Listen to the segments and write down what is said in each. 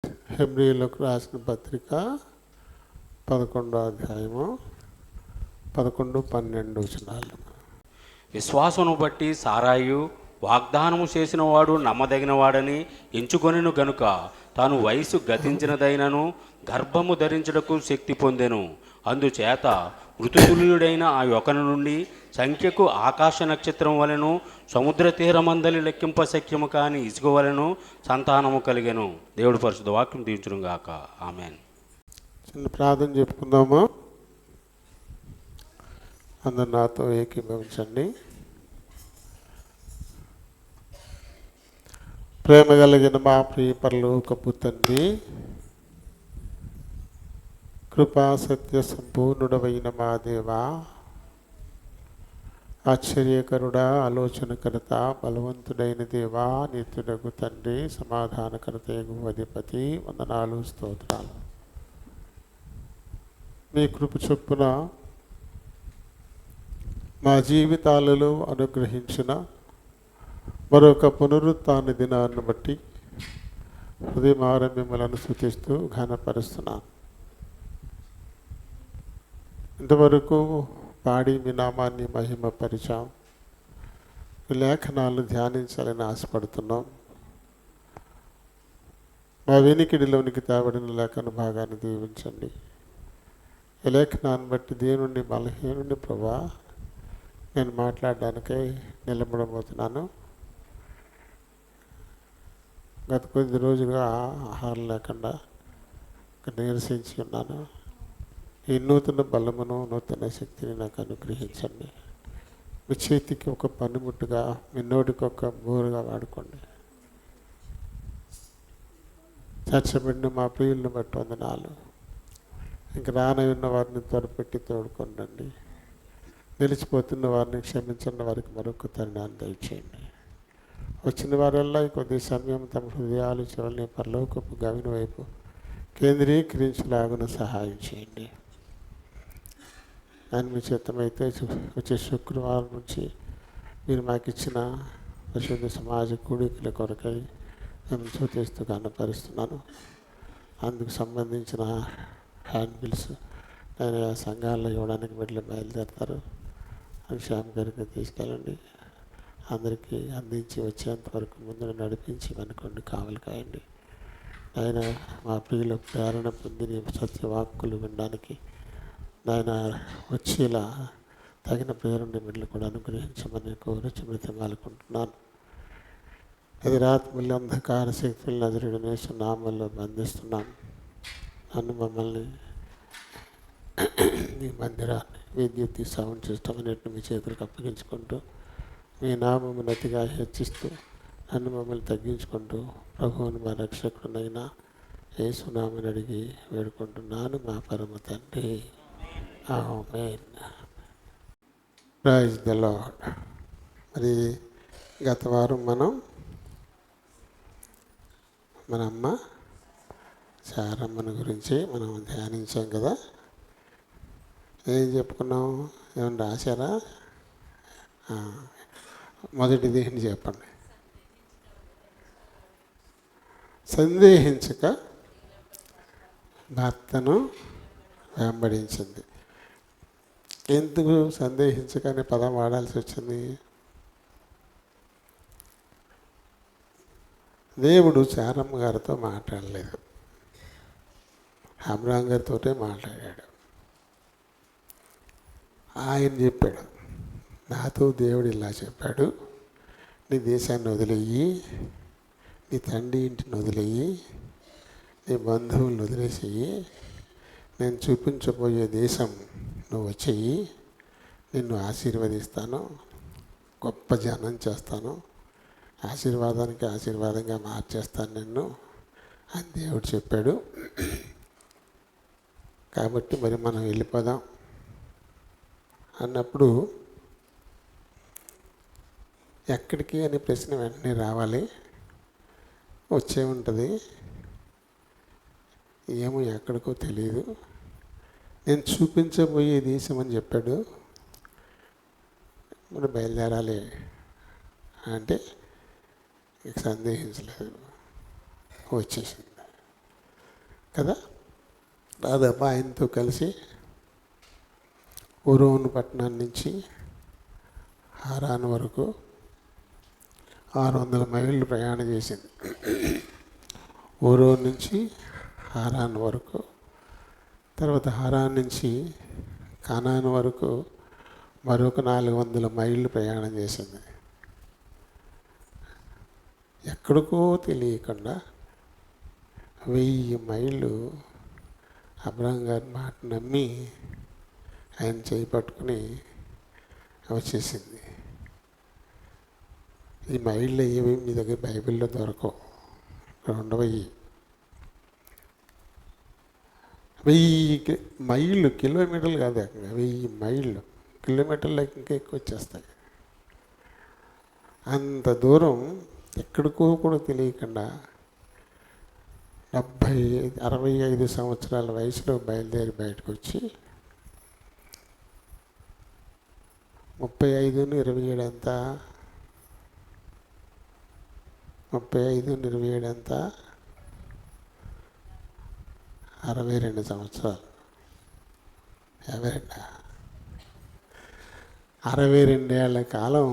హెబ్రీయులకు రాసిన పత్రిక 11వ అధ్యాయము 11-12 వచనాలు. విశ్వాసమును బట్టి సారాయు వాగ్దానము చేసిన వాడు నమ్మదగిన వాడని ఎంచుకొనెను గనుక తాను వయసు గతించినదైనను గర్భము ధరించుటకు శక్తి పొందెను. అందుచేత మృతుతుల్యుడైన ఆ యొకను నుండి సంఖ్యకు ఆకాశ నక్షత్రం వలెను సముద్ర తీరమందలి లెక్కింప శక్యము కాని ఇసుక వలెను సంతానము కలిగెను. దేవుడి పరిశుద్ధ వాక్యం దీవించును గాక. ఆమెన్. చిన్న ప్రార్థన చెప్పుకుందామా? అందరు నాతో ఏకీభవించండి. ప్రేమ కలిగిన మా ప్రియ పరలోకపు తండ్రి, కృపా సత్య సంపూర్ణుడవైన మా దేవా, ఆశ్చర్యకరుడా, ఆలోచనకర్త, బలవంతుడైన దేవా, నిత్యుడగు తండ్రి, సమాధానకర్త యగు అధిపతి, వందనాలు, స్తోత్రాలు. మీ కృప చొప్పున మా జీవితాలలో అనుగ్రహించిన మరొక పునరుత్థాన దినాన్ని బట్టి హృదయమార మిమ్మల్ని స్తుతిస్తూ ఘనపరుస్తున్నాను. ఇంతవరకు పాడి మీ నామాన్ని మహిమపరిచాం. ఈ లేఖనాలు ధ్యానించాలని ఆశపడుతున్నాం. మా వెనికిడిలోనికి తేబడిన లేఖన భాగాన్ని దీవించండి. ఈ లేఖనాన్ని బట్టి దేవుని బలహీనుని ప్రభా నేను మాట్లాడడానికై నిలబడబోతున్నాను. గత కొద్ది రోజులుగా ఆహారం లేకుండా నీరసించి ఉన్నాను. ఈ నూతన బలమును, నూతన శక్తిని నాకు అనుగ్రహించండి. మీ చేతికి ఒక పనిముట్టుగా, మీ నోటికి ఒక బోరుగా వాడుకోండి. చర్చబడిన మా ప్రియులను బట్టి వందనాలు. ఇంక రానయున్న వారిని త్వరపెట్టి తోడుకోండి. నిలిచిపోతున్న వారిని క్షమించిన వారికి మరొక తరుణాన్ని దయచేయండి. వచ్చిన వారెల్లా కొద్ది సమయం తమ హృదయాలు చివరిని పరలోకపు గవిని వైపు కేంద్రీకరించలాగున సహాయం చేయండి. దాని మీ చిత్తమైతే వచ్చే శుక్రవారం నుంచి మీరు మాకు ఇచ్చిన పరిశుద్ధ సమాజ కూడికల కొరకై మేము చూపిస్తూ కనపరుస్తున్నాను. అందుకు సంబంధించిన హ్యాండ్ బిల్స్ నేను ఆ సంఘాల్లో ఇవ్వడానికి బిడ్డలు బయలుదేరుతారు. అది శ్యామ్ గారికి తీసుకెళ్ళండి. అందరికీ అందించి వచ్చేంత వరకు ముందు నడిపించి అనుకోండి, కావలి కాయండి. ఆయన మా ప్రియుల ప్రేరణ పొంది సత్యవాక్కులు వినడానికి ఆయన వచ్చేలా తగిన ప్రేరణ బిడ్డలు కూడా అనుగ్రహించమని కోరి బ్రతిమాలుకుంటున్నాను. అది రాత్రి అంధకార శక్తులు నజరుడు నేసు నామంలో బంధిస్తున్నాను. నన్ను మమ్మల్ని మీ మందిరాన్ని విద్యుత్ సౌండ్ సిస్టమ్ అన్నిటిని మీ చేతులకు అప్పగించుకుంటూ మీ నామము నతిగా హెచ్చిస్తూ నన్ను మమ్మల్ని తగ్గించుకుంటూ ప్రభువుని మా రక్షకుడునైనా యేసునామని అడిగి వేడుకుంటున్నాను మా పరమ తండ్రి. ఆమేన్. Praise the lord. మరి గత వారం మన అమ్మ శారమ్మని గురించి మనం ధ్యానించాం కదా. ఏం చెప్పుకున్నాం? ఏమన్నా రాశారా? మొదటిది ఏంటి చెప్పండి? సందేహించక భర్తను వెంబడించింది. ఎందుకు సందేహించక అనే పదం వాడాల్సి వచ్చింది? దేవుడు శారమ్మ గారితో మాట్లాడలేదు, అబ్రాం గారితో మాట్లాడాడు. ఆయన చెప్పాడు, నాతో దేవుడు ఇలా చెప్పాడు, నీ దేశాన్ని వదిలేయి, నీ తండ్రి ఇంటిని వదిలేయి, నీ బంధువులను వదిలేసేయి, నేను చూపించబోయే దేశం నువ్వు వచ్చేయి, నిన్ను ఆశీర్వదిస్తాను, గొప్ప జనం చేస్తాను, ఆశీర్వాదానికి ఆశీర్వాదంగా మార్చేస్తాను నిన్ను అని దేవుడు చెప్పాడు. కాబట్టి మరి మనం వెళ్ళిపోదాం అన్నప్పుడు ఎక్కడికి అనే ప్రశ్న వెంటనే రావాలి, వచ్చే ఉంటుంది. ఏమో ఎక్కడికో తెలియదు, నేను చూపించబోయే దేశం అని చెప్పాడు, మరి బయలుదేరాలి అంటే సందేహించలేదు, వచ్చేసింది. కదా. దాదాపు ఆయనతో కలిసి ఒరోను పట్టణం నుంచి హారాన్ వరకు 600 మైళ్ళు ప్రయాణం చేసింది. ఒరోను నుంచి హారాన్ వరకు, తర్వాత హారాన్ నుంచి కానాన్ వరకు మరొక 400 మైళ్ళు ప్రయాణం చేసింది. ఎక్కడికో తెలియకుండా 1000 మైళ్ళు అబ్రహాం గారి మాట నమ్మి ఆయన చేయి పట్టుకుని వచ్చేసింది. ఈ మైళ్ళు ఏవి మీ దగ్గర బైబిల్లో దొరకవు, ఇక్కడ ఉండవయ్యి. 1000 మైళ్ళు, కిలోమీటర్లు కాదు, 1000 మైళ్ళు, కిలోమీటర్లకి ఇంకా ఎక్కువ వచ్చేస్తాయి. అంత దూరం ఎక్కడికో కూడా తెలియకుండా 65 సంవత్సరాల వయసులో బయలుదేరి బయటకు వచ్చి 35-27 ఎంత, 35-27 ఎంత, 62 సంవత్సరాలు. 62 ఏళ్ల కాలం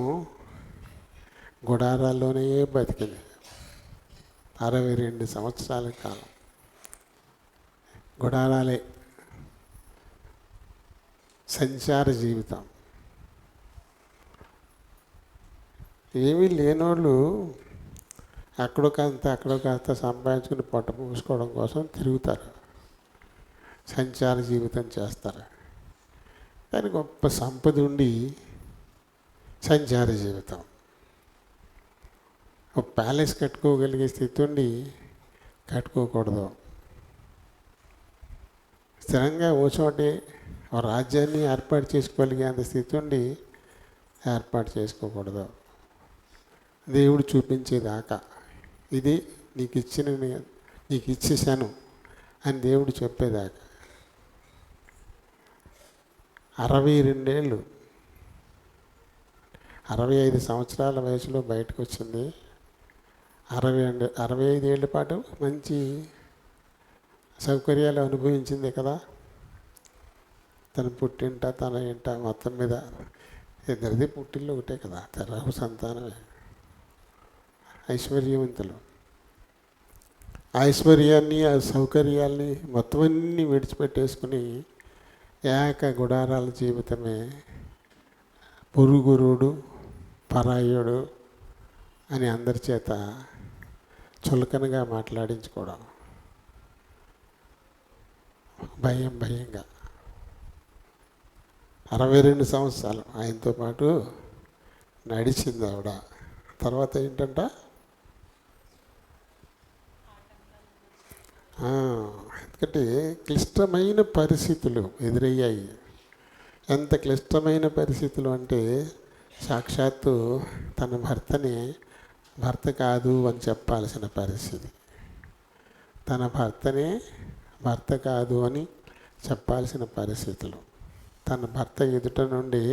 గుడారాల్లోనే బతికింది. 62 సంవత్సరాల కాలం గుడారాలే, సంచార జీవితం. ఏమీ లేనోళ్ళు అక్కడొకంత సంపాదించుకుని పొట్ట పూసుకోవడం కోసం తిరుగుతారు, సంచార జీవితం చేస్తారు. కానీ గొప్ప సంపద ఉండి సంచార జీవితం, ఒక ప్యాలెస్ కట్టుకోగలిగే స్థితి ఉండి కట్టుకోకూడదు. స్థిరంగా ఓ చోటే ఒక రాజ్యాన్ని ఏర్పాటు చేసుకోగలిగే అంత స్థితి ఉండి ఏర్పాటు చేసుకోకూడదు. దేవుడు చూపించేదాకా ఇది నీకు ఇచ్చేసాను అని దేవుడు చెప్పేదాకా 62 ఏళ్ళు, 65 సంవత్సరాల వయసులో బయటకు వచ్చింది. 65 ఏళ్ళ పాటు మంచి సౌకర్యాలు అనుభవించింది కదా. తన పుట్టింట తన ఇంట మొత్తం మీద ఇద్దరిది పుట్టిల్లు ఒకటే కదా, తెరహు సంతానమే, ఐశ్వర్యవంతులు. ఐశ్వర్యాన్ని, ఆ సౌకర్యాల్ని మొత్తం అన్నీ విడిచిపెట్టేసుకుని ఏక గుడారాల జీవితమే, పొరుగురుడు పరాయుడు అని అందరి చేత చులకనగా మాట్లాడించుకోవడం, భయంగా. 62 సంవత్సరాలు ఆయనతో పాటు నడిచింది ఆవిడ. తర్వాత ఏంటంట, ఎందుకంటే క్లిష్టమైన పరిస్థితులు ఎదురయ్యాయి. ఎంత క్లిష్టమైన పరిస్థితులు అంటే సాక్షాత్తు తన భర్తని భర్త కాదు అని చెప్పాల్సిన పరిస్థితి, తన భర్తనే భర్త కాదు అని చెప్పాల్సిన పరిస్థితులు, తన భర్త ఎదుట నుండి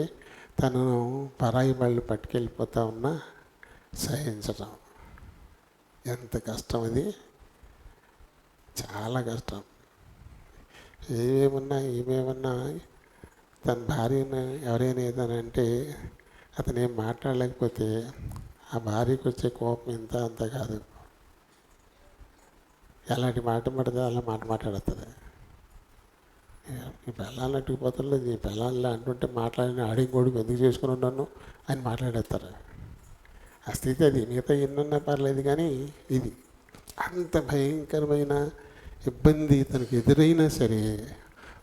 తనను పరాయి వాళ్ళు పట్టుకెళ్ళిపోతా ఉన్నా సహించడం. ఎంత కష్టం అది, చాలా కష్టం. ఏమేమన్నా తన భార్యను ఎవరైనా ఏదనంటే అతను ఏం మాట్లాడలేకపోతే ఆ భార్యకు వచ్చే కోపం ఇంత అంత కాదు. ఎలాంటి మాట పడితే అలా మాట్లాడుతుంది. నీ పిల్లల్ని అట్టుకుపోతలేదు, నీ పిల్లల్ని అంటుంటే మాట్లాడిన ఆడికి కొడుకు ఎందుకు చేసుకుని ఉన్నాను అని మాట్లాడేస్తారు. ఆ స్థితి అది. మిగతా ఎన్నున్నా పర్లేదు, కానీ ఇది అంత భయంకరమైన ఇబ్బంది తనకు ఎదురైనా సరే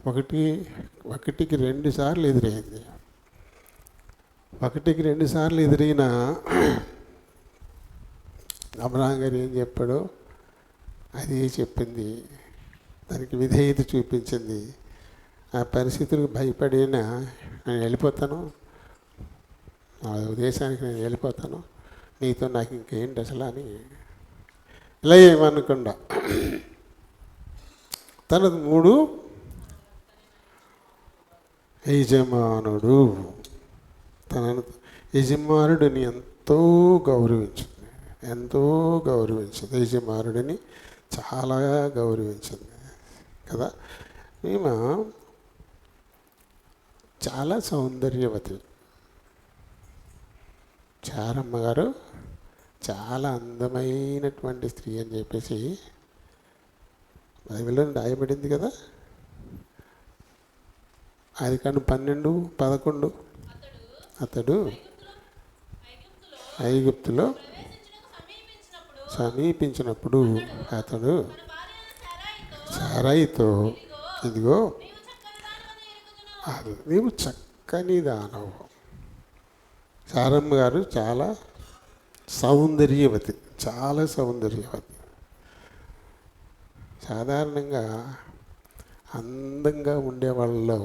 ఒకటికి 2 సార్లు ఎదురైంది. 1కి 2 సార్లు ఎదురైనా అబ్రహాం గారు ఏం చెప్పాడో అదే చెప్పింది, దానికి విధేయత చూపించింది. ఆ పరిస్థితులకు భయపడినా నేను వెళ్ళిపోతాను, ఆ దేశానికి నేను వెళ్ళిపోతాను, నీతో నాకు ఇంకేంటి అసలు అని ఇలా ఏమనకుండా తన 3 యజమానుడు, తన యజమానుడిని ఎంతో గౌరవించింది. యజమానుడిని చాలా గౌరవించింది. కదా. మేము చాలా సౌందర్యవతి. చారమ్మ గారు చాలా అందమైనటువంటి స్త్రీ అని చెప్పేసి బైబిల్లో రాయబడింది కదా. ఆదికాండం 12:11 అతడు ఐగుప్తులో సమీపించినప్పుడు అతడు సారాయితో, ఇదిగో నీవు చక్కని దానవు. సారమ్మ గారు చాలా సౌందర్యవతి, చాలా సౌందర్యవతి. సాధారణంగా అందంగా ఉండే వాళ్ళలో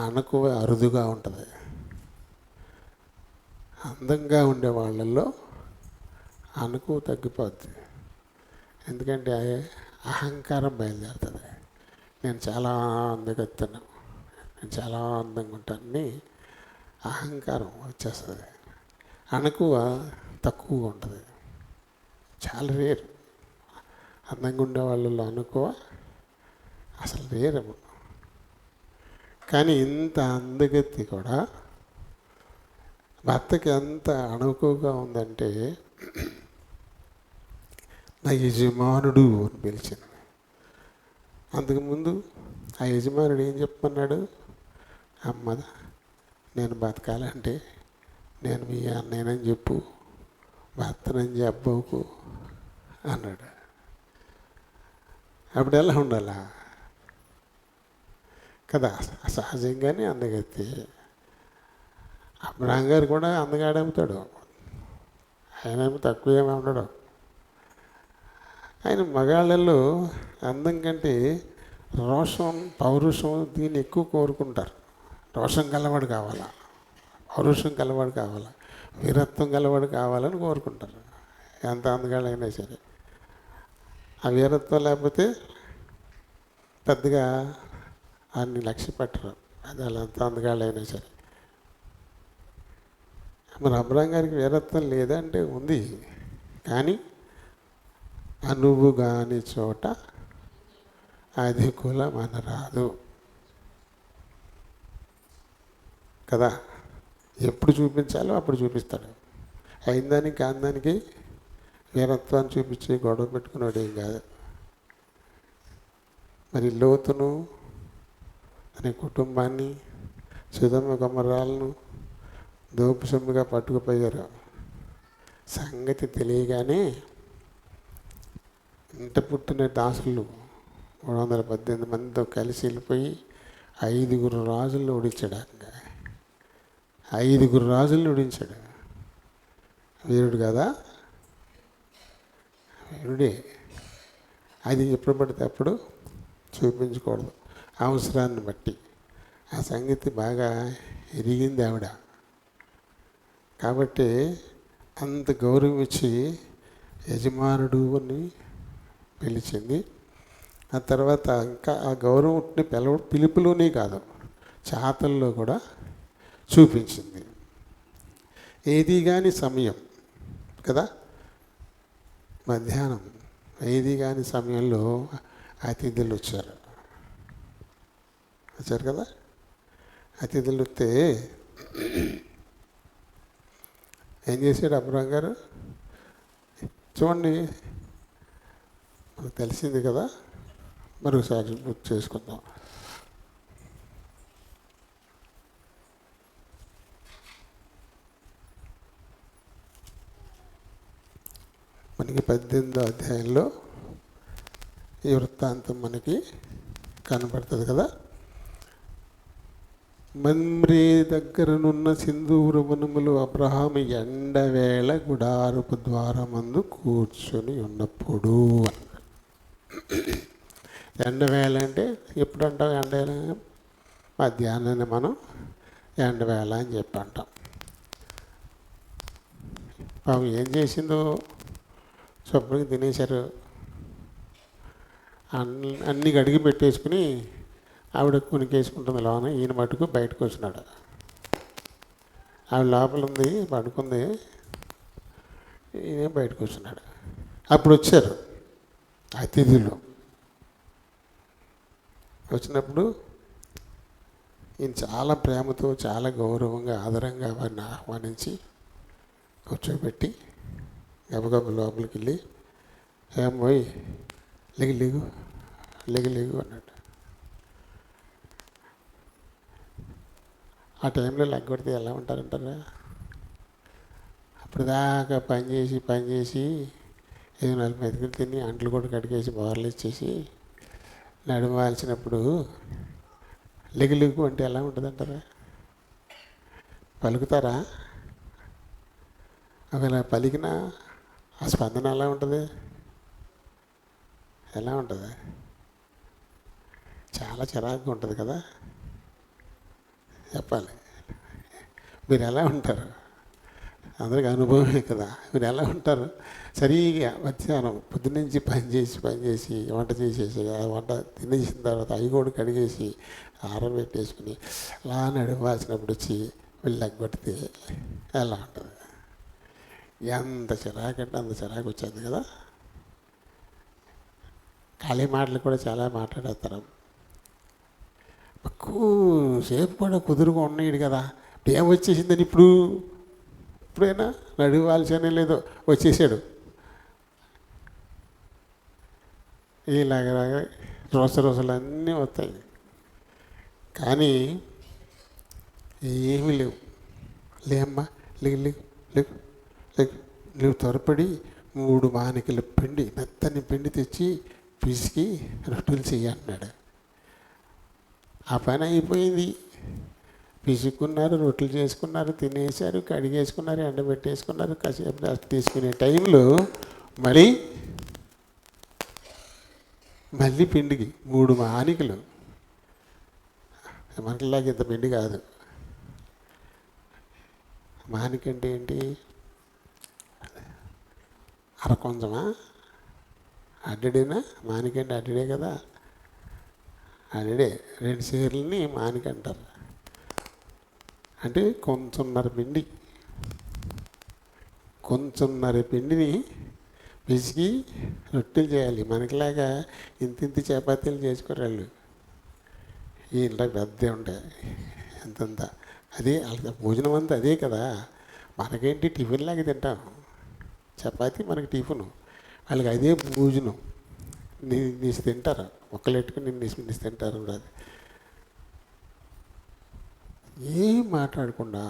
అణకువ అరుదుగా ఉంటుంది. అందంగా ఉండే వాళ్ళల్లో అణకువ తగ్గిపోద్ది. ఎందుకంటే అహంకారం బయలుదేరుతుంది. నేను చాలా అందగత్తెను, నేను చాలా అందంగా ఉంటానని అహంకారం వచ్చేస్తుంది. అణకువ తక్కువగా ఉంటుంది. చాలా రేరు. అందంగా ఉండే వాళ్ళలో అణకువ అసలు రేరు. కానీ ఇంత అందగత్తి కూడా భర్తకి ఎంత అణకువగా ఉందంటే నా యజమానుడు అని పిలిచింది. అంతకుముందు ఆ యజమానుడు ఏం చెప్పన్నాడు? అమ్మ, నేను బతకాలంటే నేను మీ అన్నయ్యనని చెప్పు, భర్తనని చెప్పకు అన్నాడు. అప్పుడు ఎలా ఉండాలా కదా. సహజంగానే అందగత్తి. అబ్రహాం గారు కూడా అందగాడవుతాడు. ఆయన ఏమో తక్కువ ఏమి ఉండడు. ఆయన మగాళ్ళల్లో అందం కంటే రోషం, పౌరుషం దీన్ని ఎక్కువ కోరుకుంటారు. రోషం గలవాడు కావాలా, పౌరుషం గలవాడు కావాలా, వీరత్వం గలవాడు కావాలని కోరుకుంటారు ఎంత అందగాళ్ళైనా సరే. ఆ వీరత్వం లేకపోతే పెద్దగా అన్ని లక్ష్య పెట్టరు. అది అలా ఎంత అందగాళ్ళైనా సరే. మరి అబ్రహాం గారికి వీరత్వం లేదంటే ఉంది. కానీ అనువు కాని చోట అది కులం అనరాదు కదా. ఎప్పుడు చూపించాలో అప్పుడు చూపిస్తాడు. అయిందానికి కాందానికి వీరత్వాన్ని చూపించి గొడవ పెట్టుకున్నాడు ఏం కాదు. మరి లోతును అనే కుటుంబాన్ని, సుధమ గుమ్మరాలను దోపు సొమ్ముగా పట్టుకుపోయారు. సంగతి తెలియగానే ఇంట పుట్టిన దాసులు 318 మందితో కలిసి వెళ్ళిపోయి 5 రాజులను ఓడించాడు. 5 రాజులను ఓడించాడు. వీరుడు కదా, వీరుడే. అది ఎప్పుడు పడితే అప్పుడు చూపించకూడదు, అవసరాన్ని బట్టి. ఆ సంగతి బాగా ఎరిగింది ఆవిడ. కాబట్టి అంత గౌరవం ఇచ్చి యజమానుడు అని పిలిచింది. ఆ తర్వాత ఇంకా ఆ గౌరవం పిలుపులోనే కాదు, చాతల్లో కూడా చూపించింది. ఏది కాని సమయం కదా, మధ్యాహ్నం ఏది కాని సమయంలో అతిథులు వచ్చారు కదా. అతిథులు వస్తే ఏం చేశాడు అబ్రహాం గారు? చూడండి, మనకు తెలిసింది కదా, మరొకసారి గుర్తు చేసుకుందాం. మనకి 18వ అధ్యాయంలో ఈ వృత్తాంతం మనకి కనబడుతుంది కదా. మమ్రే దగ్గరనున్న సింధూర వనములో అబ్రహాము ఎండవేళ గుడారపు ద్వారమందు కూర్చొని ఉన్నప్పుడు. ఎండవేళ అంటే ఎప్పుడు అంటాం? ఎండవేళ మధ్యాహ్నాన్ని మనం ఎండవేళ అని చెప్పి అంటాం. పాపం ఏం చేసిందో శుభ్రంగా తినేశారు. అన్నీ గడిగి పెట్టేసుకుని ఆవిడ కొనికేసుకుంటుంది లోన, ఈయన మటుకు బయటకు వచ్చినాడు. ఆవిడ లోపల ఉంది, పడుకుంది, ఈయన బయటకు వచ్చినాడు. అప్పుడు వచ్చారు అతిథులు. వచ్చినప్పుడు ఈయన చాలా ప్రేమతో చాలా గౌరవంగా ఆదరంగా వారిని ఆహ్వానించి కూర్చోబెట్టి గబగబ లోపలికి వెళ్ళి ఏమోయ్ లేగు అన్నాడు. ఆ టైంలో లెగ్గొడితే ఎలా ఉంటారంటారా? అప్పుడు దాకా పనిచేసి ఏదో 4 మెతుకులు తిని అంట్లు కూడా కడిగేసి బోర్లు ఇచ్చేసి నడుమవాల్సినప్పుడు లెగు అంటే ఎలా ఉంటుందంటారా? పలుకుతారా? ఒకవేళ పలికినా ఆ స్పందన ఎలా ఉంటుంది? ఎలా ఉంటుంది? చాలా చిరాకుగా ఉంటుంది కదా. చెప్పాలి, మీరు ఎలా ఉంటారు? అందరికీ అనుభవమే కదా. మీరు ఎలా ఉంటారు? సరిగా మధ్యాహ్నం పొద్దున్నుంచి పనిచేసి వంట చేసేసి వంట తినేసిన తర్వాత అవి కూడా కడిగేసి ఆరబెట్టేసుకుని అలా నడవాల్సినప్పుడు వచ్చి వెళ్ళి లెగ్గొడితే ఎలా ఉంటుంది? ఎంత చిరాకు అంటే అంత చిరాకు వచ్చేది కదా. ఖాళీ మాటలు కూడా చాలా మాట్లాడేస్తారు. సేపు కూడా కుదురుగా ఉన్నాడు కదా. ఏం వచ్చేసిందని ఇప్పుడైనా నడవాల్సిన లేదో వచ్చేసాడు. ఇలాగ రోజులు అన్నీ వస్తాయి, కానీ ఏమీ లేవు. లేమ్మా లేవు త్వరపడి 3 మానికల పిండి, మెత్తని పిండి తెచ్చి పిసికి రొట్టెలు చెయ్యి అన్నాడు. ఆ పని అయిపోయింది. పిసుక్కున్నారు, రొట్టెలు చేసుకున్నారు, తినేసారు, కడిగేసుకున్నారు, ఎండబెట్టేసుకున్నారు. కాసేపు రెస్ట్ తీసుకునే టైంలో మళ్ళీ పిండికి 3 మానికలు. మనలాగా ఇంత పిండి కాదు. మానిక అంటే ఏంటి? అరకొంచమా? అడ్డడేనా? మానిక అంటే అడ్డడే కదా. అడ్డడే 2 సేర్లని మానిక అంటారు. అంటే కొంచెంన్నర పిండిని పిసికి రొట్టెలు చేయాలి. మనకిలాగా ఇంత చపాతీలు చేసుకోరాళ్ళు. ఈ ఇంట్లో పెద్ద ఉంటాయి ఎంతంత. అదే వాళ్ళకి భోజనం అంతా అదే కదా. మనకేంటి టిఫిన్ లాగా తింటాం. చపాతీ మనకి టిఫిను, వాళ్ళకి అదే భోజనం. నీసి తింటారు, మొక్కలెట్టుకుని నీసి తింటారు. అది ఏం మాట్లాడకుండా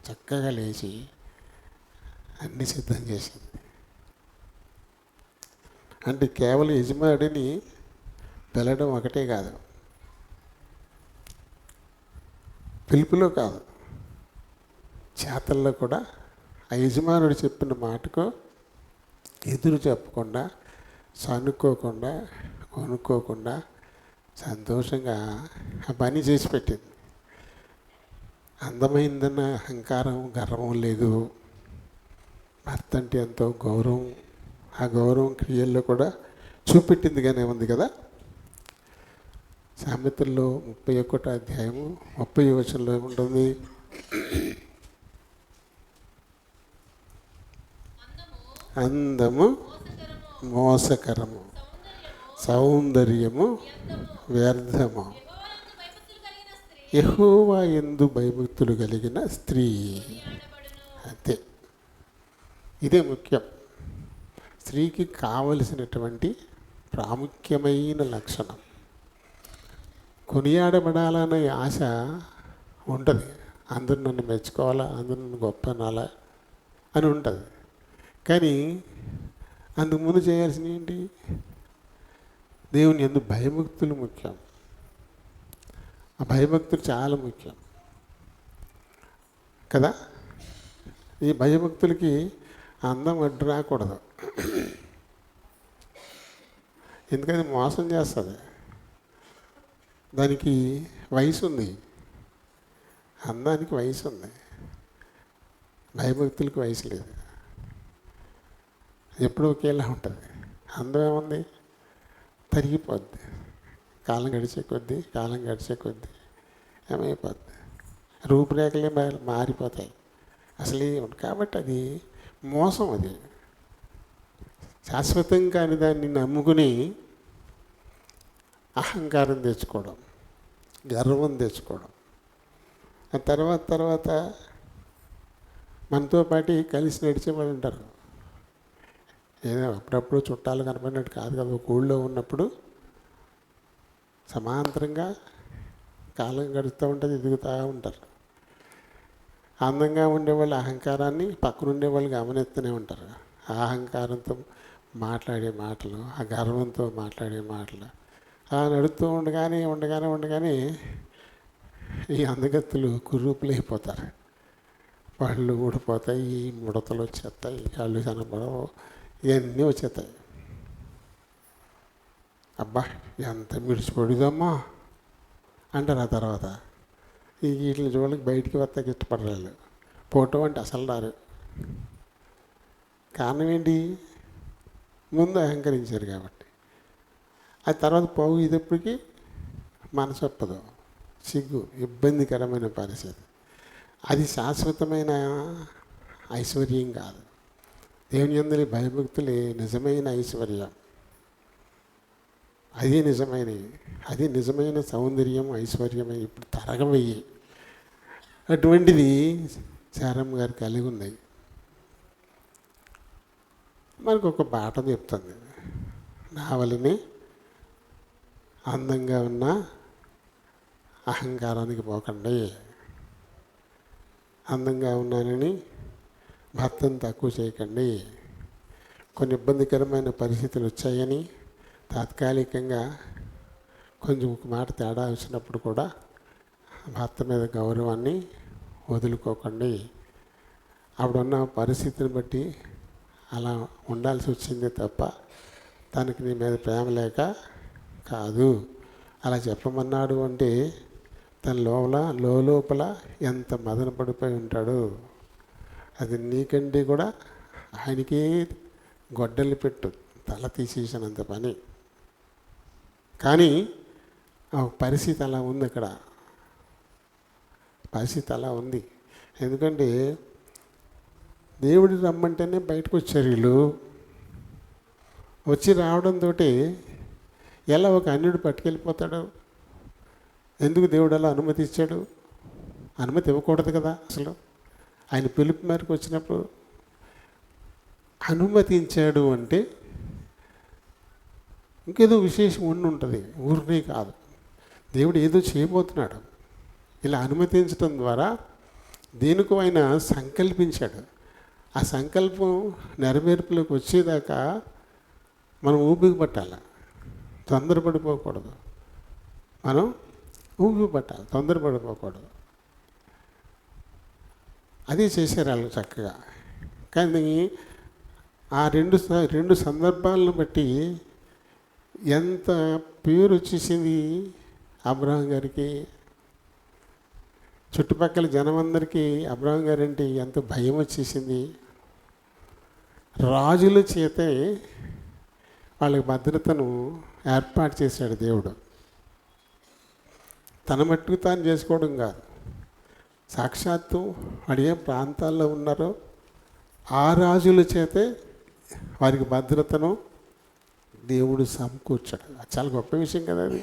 చక్కగా లేచి అన్నీ సిద్ధం చేసింది. అంటే కేవలం యజమాడిని పిలవడం ఒకటే కాదు, పిలుపులో కాదు, చేతల్లో కూడా ఆ యజమానుడు చెప్పిన మాటకు ఎదురు చెప్పకుండా, సనుక్కోకుండా, కొనుక్కోకుండా సంతోషంగా ఆ పని చేసి పెట్టింది. అందమైందన్న అహంకారం, గర్వం లేదు. భర్త అంటే ఎంతో గౌరవం, ఆ గౌరవం క్రియల్లో కూడా చూపెట్టిందిగానే ఉంది కదా. సామెతల్లో 31వ అధ్యాయము 30వ వచనంలో ఉంటుంది, అందము మోసకరము, సౌందర్యము వ్యర్థము, యెహోవా యందు భయభక్తులు కలిగిన స్త్రీ. అంతే, ఇదే ముఖ్యం. స్త్రీకి కావలసినటువంటి ప్రాముఖ్యమైన లక్షణం. కొనియాడబడాలనే ఆశ ఉంటుంది. అందరూ నన్ను మెచ్చుకోవాలా, అందరూ నన్ను గొప్ప అనాలా అని ఉంటుంది. కానీ అందుకు చేయాల్సింది ఏంటి? దేవుని యందు భయభక్తులు ముఖ్యం. ఆ భయభక్తులు చాలా ముఖ్యం కదా. ఈ భయభక్తులకి అందం అడ్డు రాకూడదు. ఎందుకని మోసం చేస్తుంది. దానికి వయసు ఉంది, అందానికి వయసు ఉంది, భయభక్తులకి వయసు లేదు. ఎప్పుడూ ఒకేలా ఉంటుంది. అందం ఏముంది? తరిగిపోద్ది. కాలం గడిచే కొద్దీ ఏమైపోద్ది, రూపురేఖలే మారిపోతాయి. అసలు కాబట్టి అది మోసం. అది శాశ్వతం కాని దాన్ని నమ్ముకుని అహంకారం తెచ్చుకోవడం, గర్వం తెచ్చుకోవడం. ఆ తర్వాత మనతో పాటు కలిసి నడిచే వాళ్ళు ఉంటారు. ఏదో అప్పుడప్పుడు చుట్టాలు కనపడినట్టు కాదు కదా, ఒక ఊళ్ళో ఉన్నప్పుడు సమాంతరంగా కాలం గడుస్తూ ఉంటుంది, ఎదుగుతూ ఉంటారు. అందంగా ఉండేవాళ్ళు అహంకారాన్ని పక్కన ఉండేవాళ్ళు గమనిస్తూనే ఉంటారు. ఆ అహంకారంతో మాట్లాడే మాటలు, ఆ గర్వంతో మాట్లాడే మాటలు అలా నడుస్తూ ఉండగానే ఈ అందగత్తులు కుర్రూపులు అయిపోతారు. పళ్ళు ఊడిపోతాయి, ముడతలు వచ్చేస్తాయి, కళ్ళు కనపడవు, ఇవన్నీ వచ్చేస్తాయి. అబ్బా ఎంత మిడిచిపొడిదమ్మా అంటారు. ఆ తర్వాత ఈ వీటిని చూడడానికి బయటికి వస్తాకి ఇష్టపడరాళ్ళు. ఫోటో అంటే అసలు రారు. కారణం ఏంటి? ముందు అహంకరించారు కాబట్టి. ఆ తర్వాత పోవు ఇదప్పటికీ మనసు ఒప్పదు, సిగ్గు, ఇబ్బందికరమైన పరిస్థితి. అది శాశ్వతమైన ఐశ్వర్యం కాదు. దేవుని యందు భయభక్తులే నిజమైన ఐశ్వర్యం. అది నిజమైన సౌందర్యం, ఐశ్వర్యమే ఇప్పుడు తరగమయ్యి. అటువంటిది శారమ్మ గారు కలిగి ఉంది. మనకు ఒక పాట చెప్తుంది, నా వలనే అందంగా ఉన్న అహంకారానికి పోకండి, అందంగా ఉన్నానని భర్తను తక్కువ చేయకండి. కొన్ని ఇబ్బందికరమైన పరిస్థితులు వచ్చాయని తాత్కాలికంగా కొంచెం ఒక మాట తేడా వచ్చినప్పుడు కూడా భర్త మీద గౌరవాన్ని వదులుకోకండి. అప్పుడున్న పరిస్థితిని బట్టి అలా ఉండాల్సి వచ్చింది తప్ప తనకి నీ మీద ప్రేమ లేక కాదు. అలా చెప్పమన్నాడు అంటే తన లోపల ఎంత మదన పడిపోయి ఉంటాడు. అది నీకంటే కూడా ఆయనకే గొడ్డలి పెట్టు తల తీసేసినంత పని. కానీ ఆ పరిస్థితి అలా ఉంది, అక్కడ పరిస్థితి అలా ఉంది. ఎందుకంటే దేవుడు రమ్మంటేనే బయటకు వచ్చారు వీళ్ళు. వచ్చి రావడంతో ఎలా ఒక అన్యుడు పట్టుకెళ్ళిపోతాడు? ఎందుకు దేవుడు అలా అనుమతి ఇచ్చాడు? అనుమతి ఇవ్వకూడదు కదా అసలు. ఆయన పిలుపు మేరకు వచ్చినప్పుడు అనుమతించాడు అంటే ఇంకేదో విశేషం ఉంటుంది, ఊరినే కాదు. దేవుడు ఏదో చేయబోతున్నాడు. ఇలా అనుమతించడం ద్వారా దేనికో ఆయన సంకల్పించాడు. ఆ సంకల్పం నెరవేర్పులోకి వచ్చేదాకా మనం ఊపిరి పట్టాలి, తొందరపడిపోకూడదు. మనం ఊపిరి పట్టాలి, తొందరపడిపోకూడదు. అదే చేశారు వాళ్ళు చక్కగా. కానీ ఆ రెండు సందర్భాలను బట్టి ఎంత పేరు వచ్చేసింది అబ్రహాం గారికి. చుట్టుపక్కల జనమందరికీ అబ్రహాం గారు అంటే ఎంత భయం వచ్చేసింది. రాజుల చేతే వాళ్ళకి భద్రతను ఏర్పాటు చేశాడు దేవుడు. తన మట్టుకు తాను చేసుకోవడం కాదు, సాక్షాత్తు వాడు ఏ ప్రాంతాల్లో ఉన్నారో ఆ రాజుల చేతే వారికి భద్రతను దేవుడు సమకూర్చాడు. అది చాలా గొప్ప విషయం కదా అది.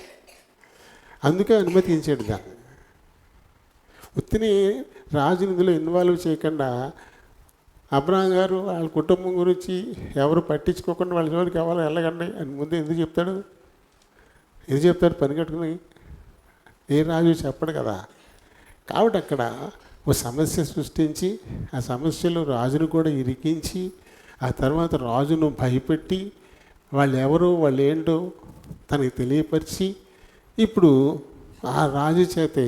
అందుకే అనుమతించాడు దాన్ని. ఉత్తిని రాజుని ఇందులో ఇన్వాల్వ్ చేయకుండా అబ్రహాం గారు వాళ్ళ కుటుంబం గురించి ఎవరు పట్టించుకోకుండా వాళ్ళ జోలికి ఎవరు వెళ్ళకండి అని ముందు ఎందుకు చెప్తాడు? పని కట్టుకుని ఏ రాజు చెప్పడు కదా. కాబట్టి అక్కడ ఒక సమస్య సృష్టించి ఆ సమస్యలో రాజును కూడా ఇరికించి ఆ తర్వాత రాజును భయపెట్టి వాళ్ళు ఎవరు వాళ్ళు ఏంటో తనకి తెలియపరిచి ఇప్పుడు ఆ రాజు చేతే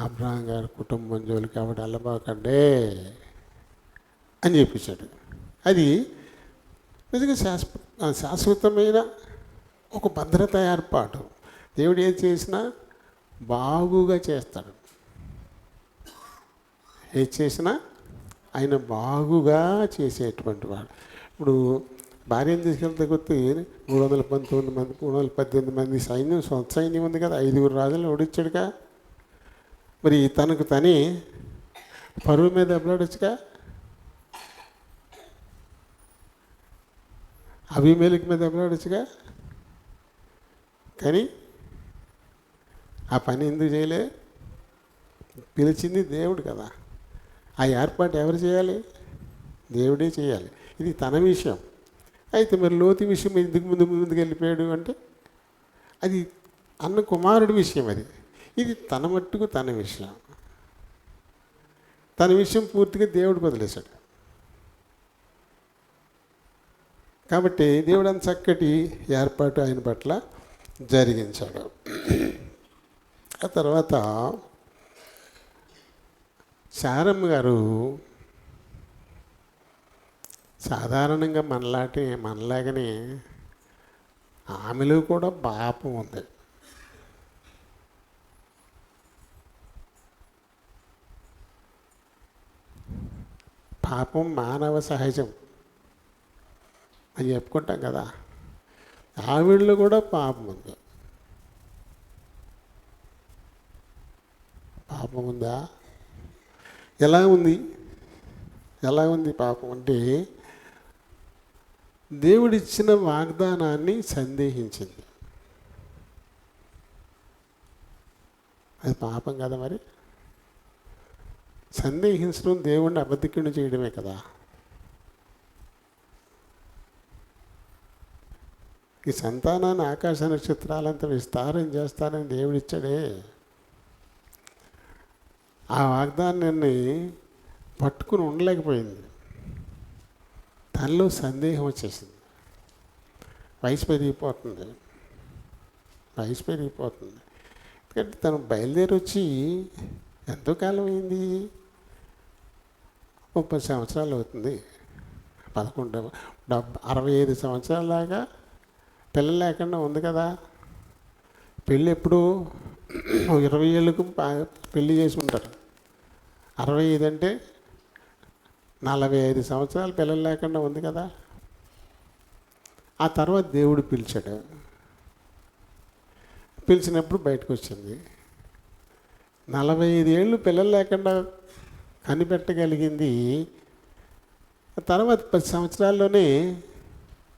అబ్రహాం గారి కుటుంబం జోలికి కాబట్టి వెళ్ళబాకండే అని చెప్పించాడు. అది నిజంగా శాశ్వతమైన ఒక భద్రత ఏర్పాటు. దేవుడు ఏం చేసినా బాగుగా చేస్తాడు. ఏది చేసినా ఆయన బాగుగా చేసేటువంటి వాడు. ఇప్పుడు భార్యను తీసుకెళ్తే కొద్ది 319 మంది 318 మంది సైన్యం, సొంత సైన్యం ఉంది కదా, 5 రాజులు ఓడించాడుగా. మరి తనకు తనే పరువు మీద దెబ్బలాడొచ్చుగా. అభిమేలకి మీద దెబ్బలాడొచ్చుగా. కానీ ఆ పని ఎందుకు చేయలే? పిలిచింది దేవుడు కదా. ఆ ఏర్పాటు ఎవరు చేయాలి? దేవుడే చేయాలి. ఇది తన విషయం. అయితే మరి లోతు విషయం ఎందుకు ముందుకు వెళ్ళిపోయాడు అంటే అది అన్న కుమారుడి విషయం. ఇది తన మట్టుకు తన విషయం. తన విషయం పూర్తిగా దేవుడికి వదిలేశాడు. కాబట్టి దేవుడు అంత చక్కటి ఏర్పాటు ఆయన పట్ల జరిగించాడు. ఆ తర్వాత శారమ్మ గారు సాధారణంగా మనలాగనే ఆమెలో కూడా పాపం ఉంది. పాపం మానవ సహజం అని చెప్పుకుంటాం కదా. ఆవిడలో కూడా పాపం ఉంది. పాపం ఉందా? ఎలా ఉంది పాపం అంటే దేవుడిచ్చిన వాగ్దానాన్ని సందేహించింది. అది పాపం కదా మరి. సందేహించడం దేవుణ్ణి అబద్ధికుడిని చేయడమే కదా. ఈ సంతానాన్ని ఆకాశ నక్షత్రాలంతా విస్తారం చేస్తానని దేవుడిచ్చాడే. ఆ వాగ్దానాన్ని పట్టుకుని ఉండలేకపోయింది. తనలో సందేహం వచ్చేసింది. వయసు పెరిగిపోతుంది. ఎందుకంటే తను బయలుదేరి వచ్చి ఎంతో కాలం అయింది. 30 సంవత్సరాలు అవుతుంది. 65 సంవత్సరాల దాకా పిల్లలు లేకుండా ఉంది కదా. పెళ్ళి ఎప్పుడు 20 ఏళ్ళకు పెళ్ళి చేసి ఉంటారు. 65 అంటే 45 సంవత్సరాలు పిల్లలు లేకుండా ఉంది కదా. ఆ తర్వాత దేవుడు పిలిచాడు. పిలిచినప్పుడు బయటకు వచ్చింది. 45 ఏళ్ళు పిల్లలు లేకుండా కనిపెట్టగలిగింది. తర్వాత 10 సంవత్సరాల్లోనే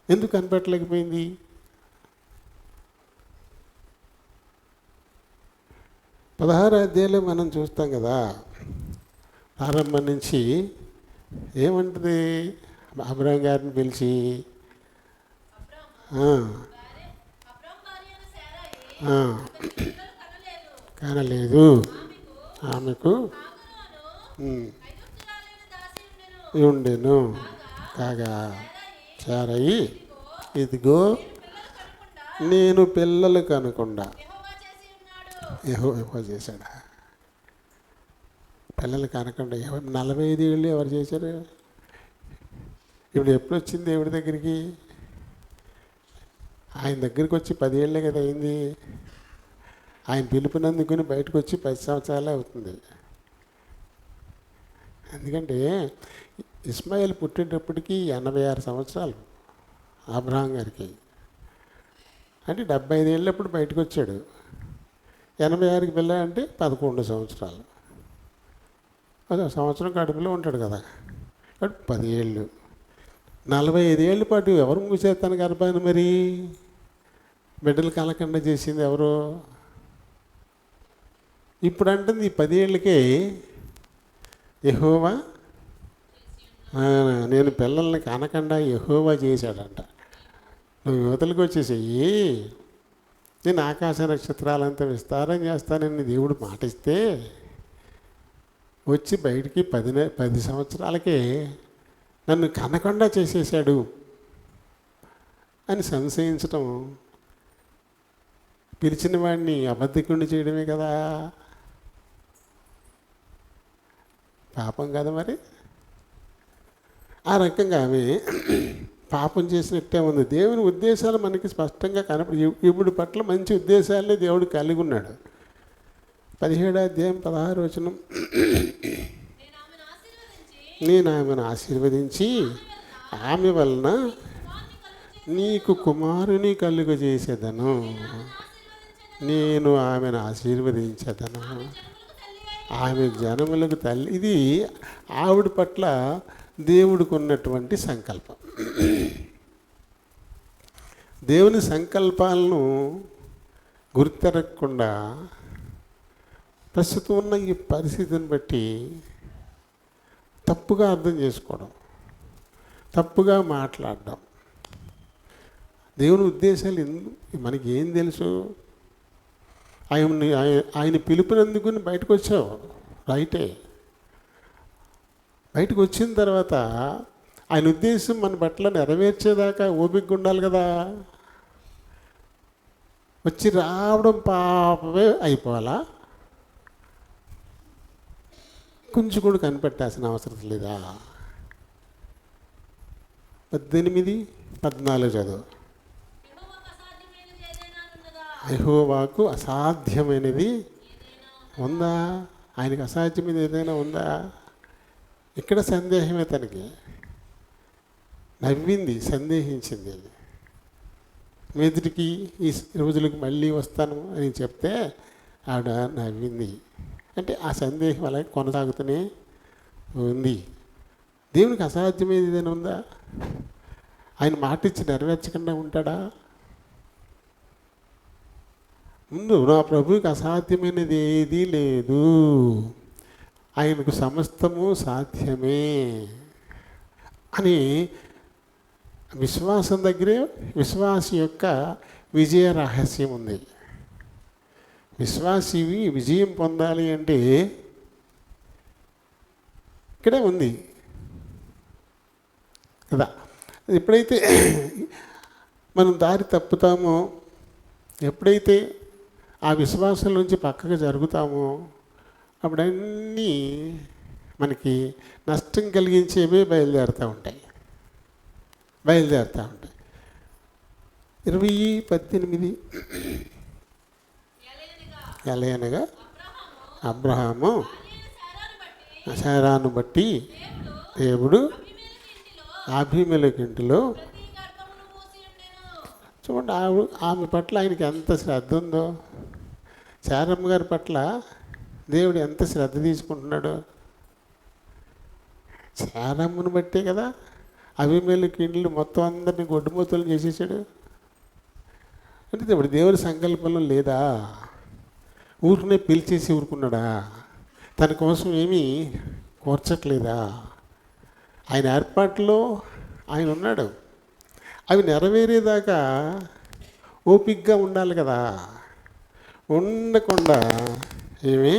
ఎందుకు కనిపెట్టలేకపోయింది? పదహారు అధ్యాయంలో మనం చూస్తాం కదా. ప్రారంభం నుంచి ఏమంటుంది? అబ్రహాం గారిని పిలిచి కనలేదు, ఆమెకు ఉండెను కాగా సారయి ఇదిగో నేను పిల్లలు కనకుండా. యెహోవా చేశాడా? పిల్లలు కనకుండా 45 ఏళ్ళు ఎవరు చేశారు? ఇప్పుడు ఎప్పుడు వచ్చింది దేవుడి దగ్గరికి? ఆయన దగ్గరికి వచ్చి 10 ఏళ్ళే కదా అయింది. ఆయన పిలుపునందుకుని బయటకు వచ్చి 10 సంవత్సరాలే అవుతుంది. ఎందుకంటే ఇస్మాయిల్ పుట్టేటప్పటికి 86 సంవత్సరాలు అబ్రహాం గారికి. అంటే 75 ఏళ్ళప్పుడు బయటకు వచ్చాడు. 86కి వెళ్ళాడంటే 11 సంవత్సరాలు. అదే సంవత్సరం కడుపులో ఉంటాడు కదా. కాబట్టి 10 ఏళ్ళు. 45 ఏళ్ళ పాటు ఎవరు మూసేది తన గర్భాన్ని? మరి బిడ్డలు కలకుండా చేసింది ఎవరు? ఇప్పుడు అంటుంది ఈ 10 ఏళ్ళకే యెహోవా, నేను పిల్లల్ని కనకుండా యెహోవా చేశాడంట. నువ్వు యువతలకు వచ్చేసేయి, నేను ఆకాశ నక్షత్రాలంతా విస్తారం చేస్తానని దేవుడు మాటిస్తే వచ్చి బయటికి 10 సంవత్సరాలకే నన్ను కనకుండా చేసేసాడు అని సంశయించటం పిలిచిన వాడిని అబద్ధికుడిని చేయడమే కదా. పాపం కదా మరి. ఆ రకంగా ఆమె పాపం చేసినట్టే ఉంది. దేవుని ఉద్దేశాలు మనకి స్పష్టంగా కనపడి ఇప్పుడు పట్ల మంచి ఉద్దేశాలనే దేవుడు కలిగి ఉన్నాడు. 17వ అధ్యాయం 16వ వచనం, నేను ఆమెను ఆశీర్వదించి ఆమె వలన నీకు కుమారుని కలుగజేసేదను, నేను ఆమెను ఆశీర్వదించేదను, ఆమె జనములకు తల్లి. ఇది ఆవిడ పట్ల దేవుడికి ఉన్నటువంటి సంకల్పం. దేవుని సంకల్పాలను గుర్తెరగకుండా ప్రస్తుతం ఉన్న ఈ పరిస్థితిని బట్టి తప్పుగా అర్థం చేసుకోవడం, తప్పుగా మాట్లాడడం. దేవుని ఉద్దేశాలు మనకి ఏం తెలుసు? ఆయన పిలుపునందుకుని బయటకు వచ్చావు, రైటే. బయటకు వచ్చిన తర్వాత ఆయన ఉద్దేశం మన పట్ల నెరవేర్చేదాకా ఓపికగా ఉండాలి కదా. వచ్చి రావడం పాపమే అయిపోవాలా? కొంచెం కూడా కనిపెట్టాల్సిన అవసరం లేదా? 18-14 చదువు. యెహోవాకు అసాధ్యమైనది ఉందా? ఆయనకు అసాధ్యమైనది ఏదైనా ఉందా? ఇక్కడ సందేహమే. తనకి నవ్వింది, సందేహించింది. మీదికి ఈ రోజులకు మళ్ళీ వస్తాను అని చెప్తే ఆవిడ నవ్వింది. అంటే ఆ సందేహం అలాగే కొనసాగుతూనే ఉంది. దేవునికి అసాధ్యమైనది ఏదైనా ఉందా? ఆయన మాట ఇచ్చి నెరవేర్చకుండా ఉంటాడా? ముందు నా ప్రభువుకి అసాధ్యమైనది ఏదీ లేదు, ఆయనకు సమస్తము సాధ్యమే అని విశ్వాసం దగ్గరే విశ్వాసి యొక్క విజయ రహస్యం ఉంది. విశ్వాసి విజయం పొందాలి అంటే ఇక్కడే ఉంది కదా. ఎప్పుడైతే మనం దారి తప్పుతామో, ఎప్పుడైతే ఆ విశ్వాసం నుంచి పక్కకు జరుగుతామో, అప్పుడన్నీ మనకి నష్టం కలిగించేవే బయలుదేరుతూ ఉంటాయి. 20:18 ఎలయనగా అబ్రహాము శారాను బట్టి దేవుడు అబీమెలెకు ఇంటిలో, చూడండి ఆమె పట్ల ఆయనకి ఎంత శ్రద్ధ ఉందో. శారమ్మ గారి పట్ల దేవుడు ఎంత శ్రద్ధ తీసుకుంటున్నాడు. శారమ్మను బట్టే కదా అబీమెలెకు ఇండ్లు మొత్తం అందరినీ గొడ్డుమూతలు చేసేసాడు. అంటే ఇప్పుడు దేవుడి సంకల్పంలో లేదా? ఊరినే పిలిచేసి ఊరుకున్నాడా? తన కోసం ఏమీ కోర్చట్లేదా? ఆయన ఏర్పాట్లో ఆయన ఉన్నాడు. అవి నెరవేరేదాకా ఓపికగా ఉండాలి కదా. ఉండకుండా ఏమి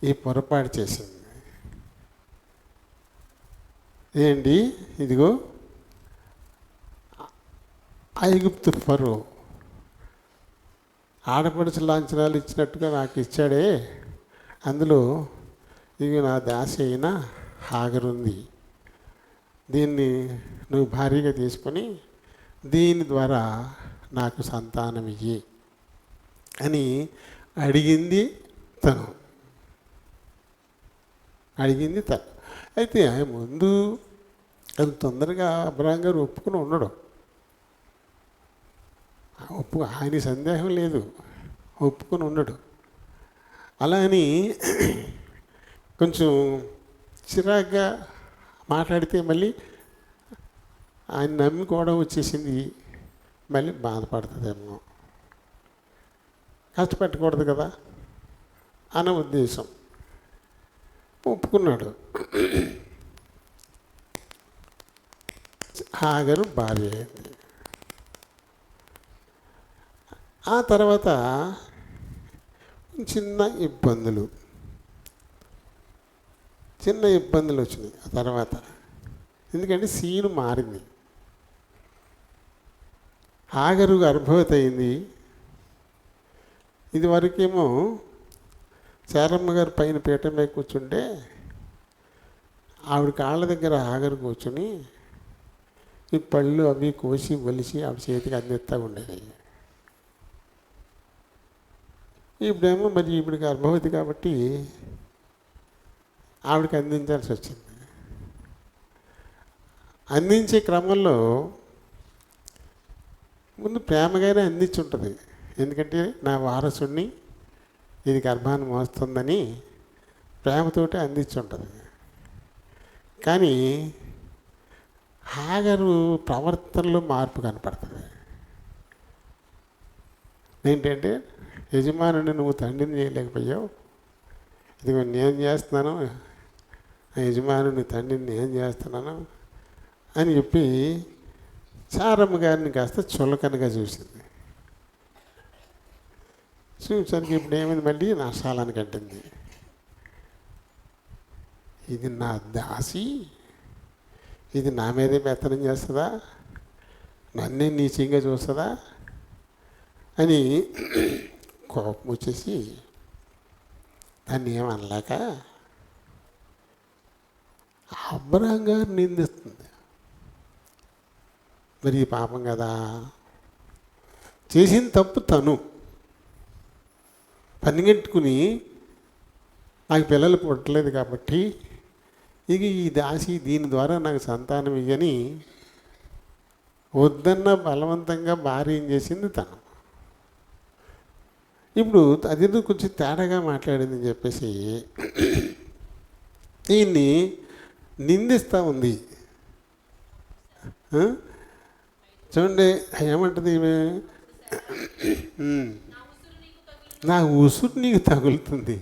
ఈ పొరపాటు చేసింది. ఏంటి? ఇదిగో ఐగుప్తు ఫరో ఆడపడుచు లాంఛనాలు ఇచ్చినట్టుగా నాకు ఇచ్చాడే, అందులో ఇవి నా దాసి అయిన హాగరు ఉంది, దీన్ని నువ్వు భారీగా తీసుకొని దీని ద్వారా నాకు సంతానం ఇయ్యి అని అడిగింది తను. అయితే ముందు అది తొందరగా అబ్రహాం గారు ఒప్పుకుని ఉండడు. ఆయన సందేహం లేదు, ఒప్పుకొని ఉండడు. అలా అని కొంచెం చిరాగ్గా మాట్లాడితే మళ్ళీ ఆయన నమ్మి కూడా వచ్చేసింది, మళ్ళీ బాధపడుతుందేమో, కష్టపెట్టకూడదు కదా అన్న ఉద్దేశం. ఒప్పుకున్నాడు. హాగరు భార్య అయింది. ఆ తర్వాత చిన్న ఇబ్బందులు వచ్చినాయి ఆ తర్వాత. ఎందుకంటే సీను మారింది. హాగరు గర్భవతి అయింది. ఇదివరకేమో శారమ్మ గారు పైన పీట మీద కూర్చుంటే ఆవిడ కాళ్ళ దగ్గర హాగరు కూర్చుని ఈ పళ్ళు అవి కోసి ఒలిసి ఆవిడ చేతికి అందిస్తూ ఉండేది. ఇప్పుడేమో మరి ఇప్పుడు గర్భవతి కాబట్టి ఆవిడకి అందించాల్సి వచ్చింది. అందించే క్రమంలో ముందు ప్రేమగానే అందించి ఉంటుంది. ఎందుకంటే నా వారసుడిని ఇది గర్భాన్ని మోస్తుందని ప్రేమతోటి అందించి ఉంటుంది. కానీ హాగరు ప్రవర్తనలో మార్పు కనపడుతుంది. ఏంటంటే యజమానుని నువ్వు తండ్రిని చేయలేకపోయావు, ఇదిగో నేను చేస్తున్నాను, యజమానుని తండ్రిని నేను చేస్తున్నాను అని చెప్పి సారమ్మ గారిని కాస్త చులకనగా చూసింది. చూసరికి ఇప్పుడు ఏమైంది, మళ్ళీ నష్టాలని కట్టింది. ఇది నా దాసి, ఇది నా మీదే పెత్తనం చేస్తుందా, నన్నే నీచంగా చూస్తుందా అని కోపం వచ్చేసి దాన్ని ఏమనలేక అబ్రహాం గారు నిందిస్తుంది. మరి ఈ పాపం కదా, చేసిన తప్పు తను పనిగట్టుకుని నాకు పిల్లలు పుట్టలేదు కాబట్టి ఇక ఈ దాసి దీని ద్వారా నాకు సంతానం ఇయ్యని వద్దన్న బలవంతంగా భార్య ఏం చేసింది తను. ఇప్పుడు అది కొంచెం తేడాగా మాట్లాడిందని చెప్పేసి దీన్ని నిందిస్తూ ఉంది. చూడండి ఏమంటుంది ఈమె, నా ఉసురు నీకు తగులుతుంది.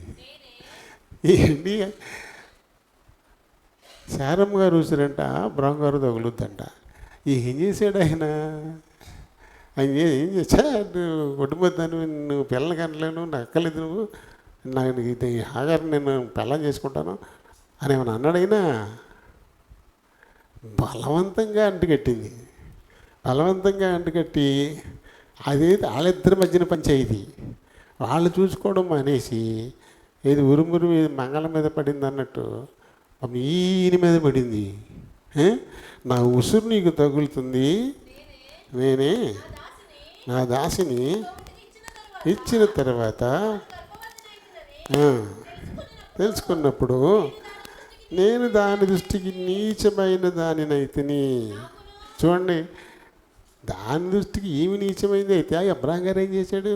ఏంటి శారమ్మ గారు ఉసురంట, బ్రహ్మ గారు తగులుద్దంట. ఏం చేశాడు ఆయన ఏం చేసా, నువ్వు కొట్టిపోతాను, నువ్వు పిల్లలు కనలేను, నాకు అక్కలేదు, నువ్వు నాకు ఇది హాగారు నేను పిల్లని చేసుకుంటాను అని ఏమన్నా అన్నాడైనా. బలవంతంగా అంటుకట్టింది. బలవంతంగా అంటుకట్టి అదే వాళ్ళిద్దరి మధ్యన పంచాయితీ. వాళ్ళు చూసుకోవడం మానేసి ఏది ఉరుమురు మంగళం మీద పడింది అన్నట్టు ఈయన మీద పడింది. నా ఉసురు నీకు తగులుతుంది, నేనే నా దాసిని ఇచ్చిన తర్వాత తెలుసుకున్నప్పుడు నేను దాని దృష్టికి నీచమైన దానినైతిని. చూడండి, దాని దృష్టికి ఏమి నీచమైంది అయితే అబ్రహాం గారు ఏం చేశాడు,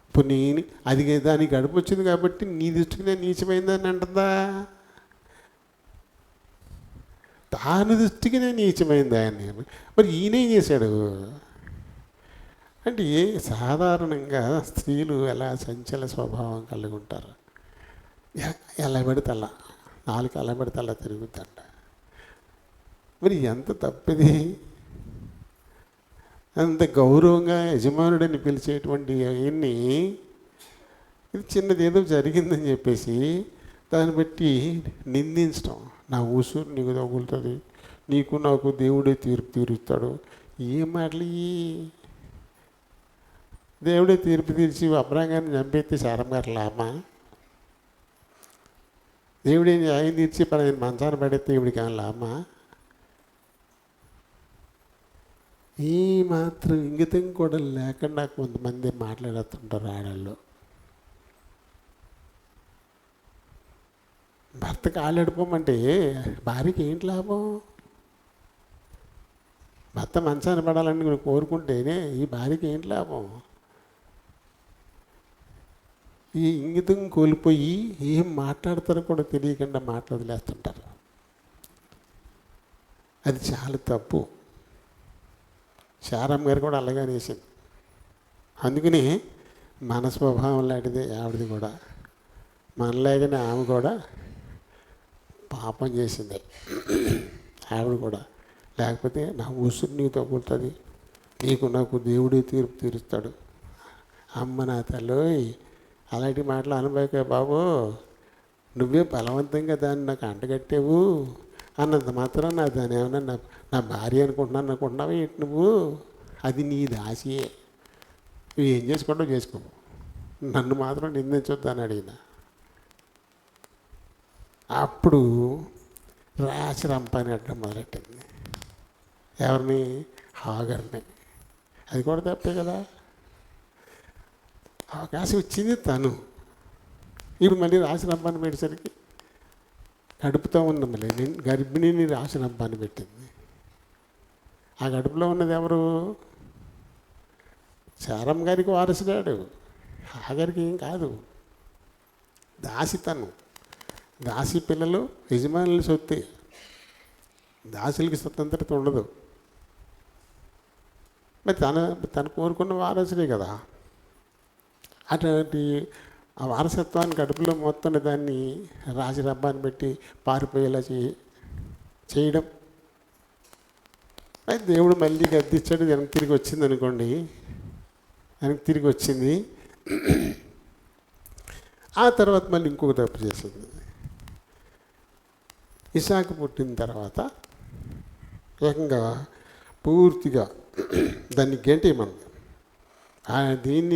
ఇప్పుడు నేను అది దానికి గడుపు వచ్చింది కాబట్టి నీ దృష్టికి నేను నీచమైందని అంటుందా, దాని దృష్టికి నేను నీచమైంది ఆయన్ని. మరి ఈయనేం చేశాడు అంటే సాధారణంగా స్త్రీలు ఎలా సంచల స్వభావం కలిగి ఉంటారు, ఎలా పెడితే అలా నాలుగు ఎలా పెడితే అలా తిరుగుతుంట. మరి ఎంత తప్పిది, అంత గౌరవంగా యజమానుడిని పిలిచేటువంటి ఆయన్ని ఇది చిన్నది ఏదో జరిగిందని చెప్పేసి దాన్ని బట్టి నిందించడం. నా ఊసూరు నీకు తగులుతుంది, నీకు నాకు దేవుడే తీర్పు తీరుస్తాడు. ఏ మాటలు, దేవుడే తీర్పు తీర్చి అబ్రహాం గారిని చంపేస్తే శారమ్మ గారు లామా, దేవుడే ఆయన తీర్చి పని మంచాన్ని పడేస్తే ఇవిడికి ఏమైనా లామా. ఈ మాత్రం ఇంగితం కూడా లేకుండా కొంతమంది మాట్లాడుతుంటారు ఆడళ్ళు. భర్తకి ఆళ్ళడిపోమంటే భార్యకి ఏంటి లాభం, భర్త మంచాన్ని పడాలని నువ్వు కోరుకుంటేనే ఈ భార్యకి ఏంటి లాభం. ఈ ఇంగితం కోల్పోయి ఏం మాట్లాడతారో కూడా తెలియకుండా మాట్లాడలేస్తుంటారు. అది చాలా తప్పు. శారమ్మ గారు కూడా అలాగే అనేసింది. అందుకని మన స్వభావం లాంటిదే ఆవిడది కూడా, మనలాగానే ఆమె కూడా పాపం చేసింది ఆవిడ కూడా. లేకపోతే నా ఉసురు నీకు తగులుతుంది, నీకు నాకు దేవుడే తీర్పు తీరుస్తాడు. అమ్మ నా తల్లోయ్, అలాంటి మాటలు అనబాక బాబు, నువ్వే బలవంతంగా దాన్ని నాకు అంటగట్టావు అన్నంత మాత్రం నా దాన్ని ఏమన్నా నా భార్య అనుకుంటున్నావు ఏంటి నువ్వు, అది నీ దాసియే, నువ్వు ఏం చేసుకుంటావు చేసుకో, నన్ను మాత్రం నిందించొద్దు అని అడిగిన. అప్పుడు రాసి రంపాని అడ్డం మొదలెట్టింది. ఎవరిని, హాగర్ని. అది కూడా తప్పే కదా, అవకాశం ఇచ్చింది తను. ఇప్పుడు మళ్ళీ రాసి రంపాన్ని పెట్టేసరికి కడుపుతో ఉంది, మళ్ళీ నేను గర్భిణిని రాసి రంపాన్ని పెట్టింది. ఆ కడుపులో ఉన్నది ఎవరు, శారమ్మ గారికి వారసుగాడు, హాగర్కి ఏం కాదు. దాసి తను, దాసి పిల్లలు యజమానుల సొత్తే, దాసులకి స్వతంత్రత ఉండదు. మరి తను కోరుకున్న వారసుడే కదా. అటువంటి ఆ వారసత్వాన్ని కడుపులో మొత్తం దాన్ని రాజరబ్బాన్ని పెట్టి పారిపోయేలా చేయడం. అయితే దేవుడు మళ్ళీ గద్దిచ్చాడు, వెనక్కి తిరిగి వచ్చింది అనుకోండి. వెనక్కి తిరిగి వచ్చింది. ఆ తర్వాత మళ్ళీ ఇంకొక తప్పు చేసింది. ఇసాకు పుట్టిన తర్వాత ఏకంగా పూర్తిగా దాన్ని గెంటేయమంది.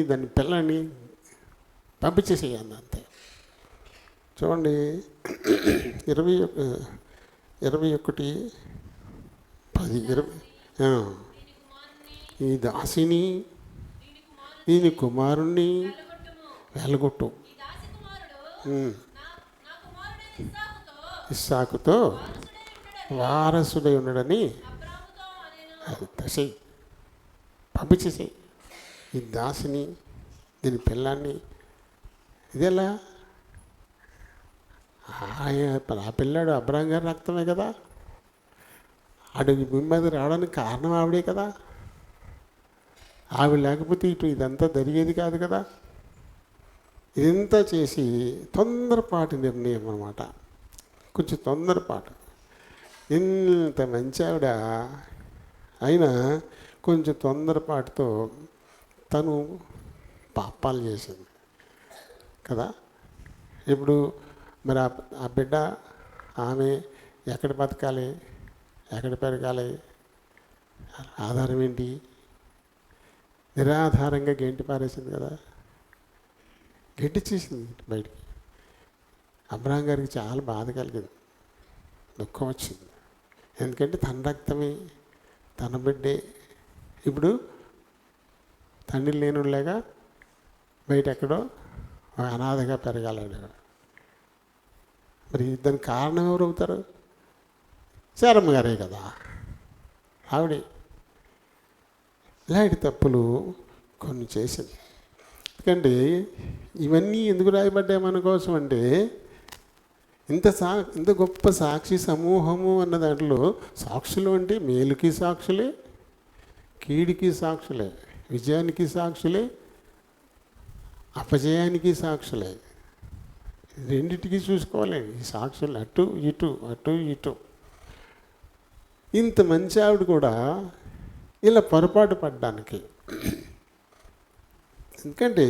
దాని పిల్లని పంపించేసేయండి అంతే. చూడండి 21:10 ఈ దాసిని దీని కుమారుణ్ణి వెళ్ళగొట్టు, ఇస్సాకుతో వారసుడై ఉన్నాడని దశయి పంపించేసేయి. ఈ దాసిని దీని పిల్లాన్ని. ఇదెలా? ఆ పిల్లాడు అబ్రాహం గారి రక్తమే కదా. ఆవిడ భూమి మీద రావడానికి కారణం ఆవిడే కదా. ఆవిడ లేకపోతే ఇదంతా జరిగేది కాదు కదా. ఇదంతా చేసి తొందరపాటు నిర్ణయం అన్నమాట. కొంచెం తొందరపాటు. ఇంత మంచి ఆవిడ అయినా కొంచెం తొందరపాటుతో తను పాపాలు చేసింది కదా. ఇప్పుడు మరి ఆ బిడ్డ ఆమె ఎక్కడ బతకాలి, ఎక్కడ పెరగాలి? ఆధారం ఏంటి? నిరాధారంగా గెంటి పారేసింది కదా. గెంటి చేసింది బయటికి. అబ్రాహం గారికి చాలా బాధ కలిగింది, దుఃఖం వచ్చింది. ఎందుకంటే తన రక్తమే, తన బిడ్డే ఇప్పుడు తండ్రి లేనులేగా బయట ఎక్కడో అనాథగా పెరగాలడు. మరి దానికి కారణం ఎవరు అవుతారు? శారమ్మ గారే కదా, ఆవిడే. ఇలాంటి తప్పులు కొన్ని చేసింది. ఎందుకంటే ఇవన్నీ ఎందుకు రాయబడ్డాయి మన కోసం అంటే, ఇంత గొప్ప సాక్షి సమూహము అన్న దాంట్లో సాక్షులు అంటే మేలుకి సాక్షులే, కీడికి సాక్షులే, విజయానికి సాక్షులే, అపజయానికి సాక్షులే. రెండింటికి చూసుకోవాలి ఈ సాక్షులు, అటు ఇటు అటు ఇటు. ఇంత మంచి ఆవిడ కూడా ఇలా పొరపాటు పడ్డానికి. ఎందుకంటే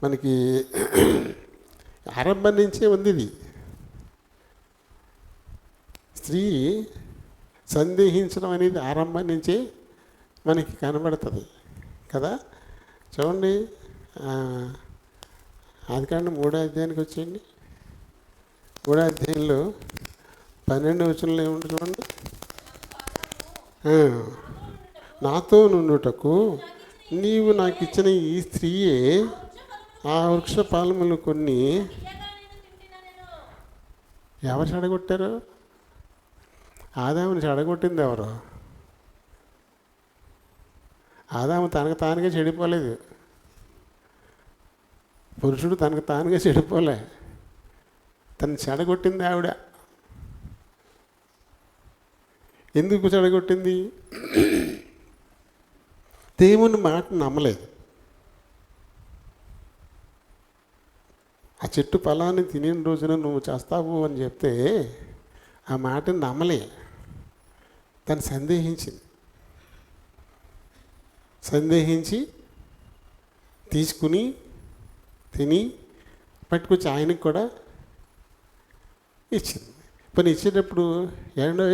మనకి ఆరంభం నుంచే ఉంది ఇది. స్త్రీ సందేహించడం అనేది ఆరంభం నుంచే మనకి కనబడుతుంది కదా. చూడండి, ఆదికాండం 3వ అధ్యాయానికి వచ్చేయండి. 3వ అధ్యాయంలో 12వ వచనంలో ఏముంటుంది చూడండి. నాతో నుండుటకు నీవు నాకు ఇచ్చిన ఈ స్త్రీయే ఆ వృక్ష ఫలములు కొన్ని. ఎవరు చెడగొట్టారు? ఆదాముని చెడగొట్టింది ఎవరు? ఆదాము తనకు తానుగా చెడిపోలేదు. పురుషుడు తనకు తానుగా చెడిపోలే, తను చెడగొట్టింది ఆవిడ. ఎందుకు చెడగొట్టింది? దేవుని మాట నమ్మలేదు. ఆ చెట్టు ఫలాన్ని తినే రోజున నువ్వు చేస్తావు అని చెప్తే ఆ మాటని నమ్మలే. తను సందేహించి తీసుకుని తిని పట్టుకొచ్చి ఆయనకు కూడా ఇచ్చింది. పని ఇచ్చేటప్పుడు ఏంటో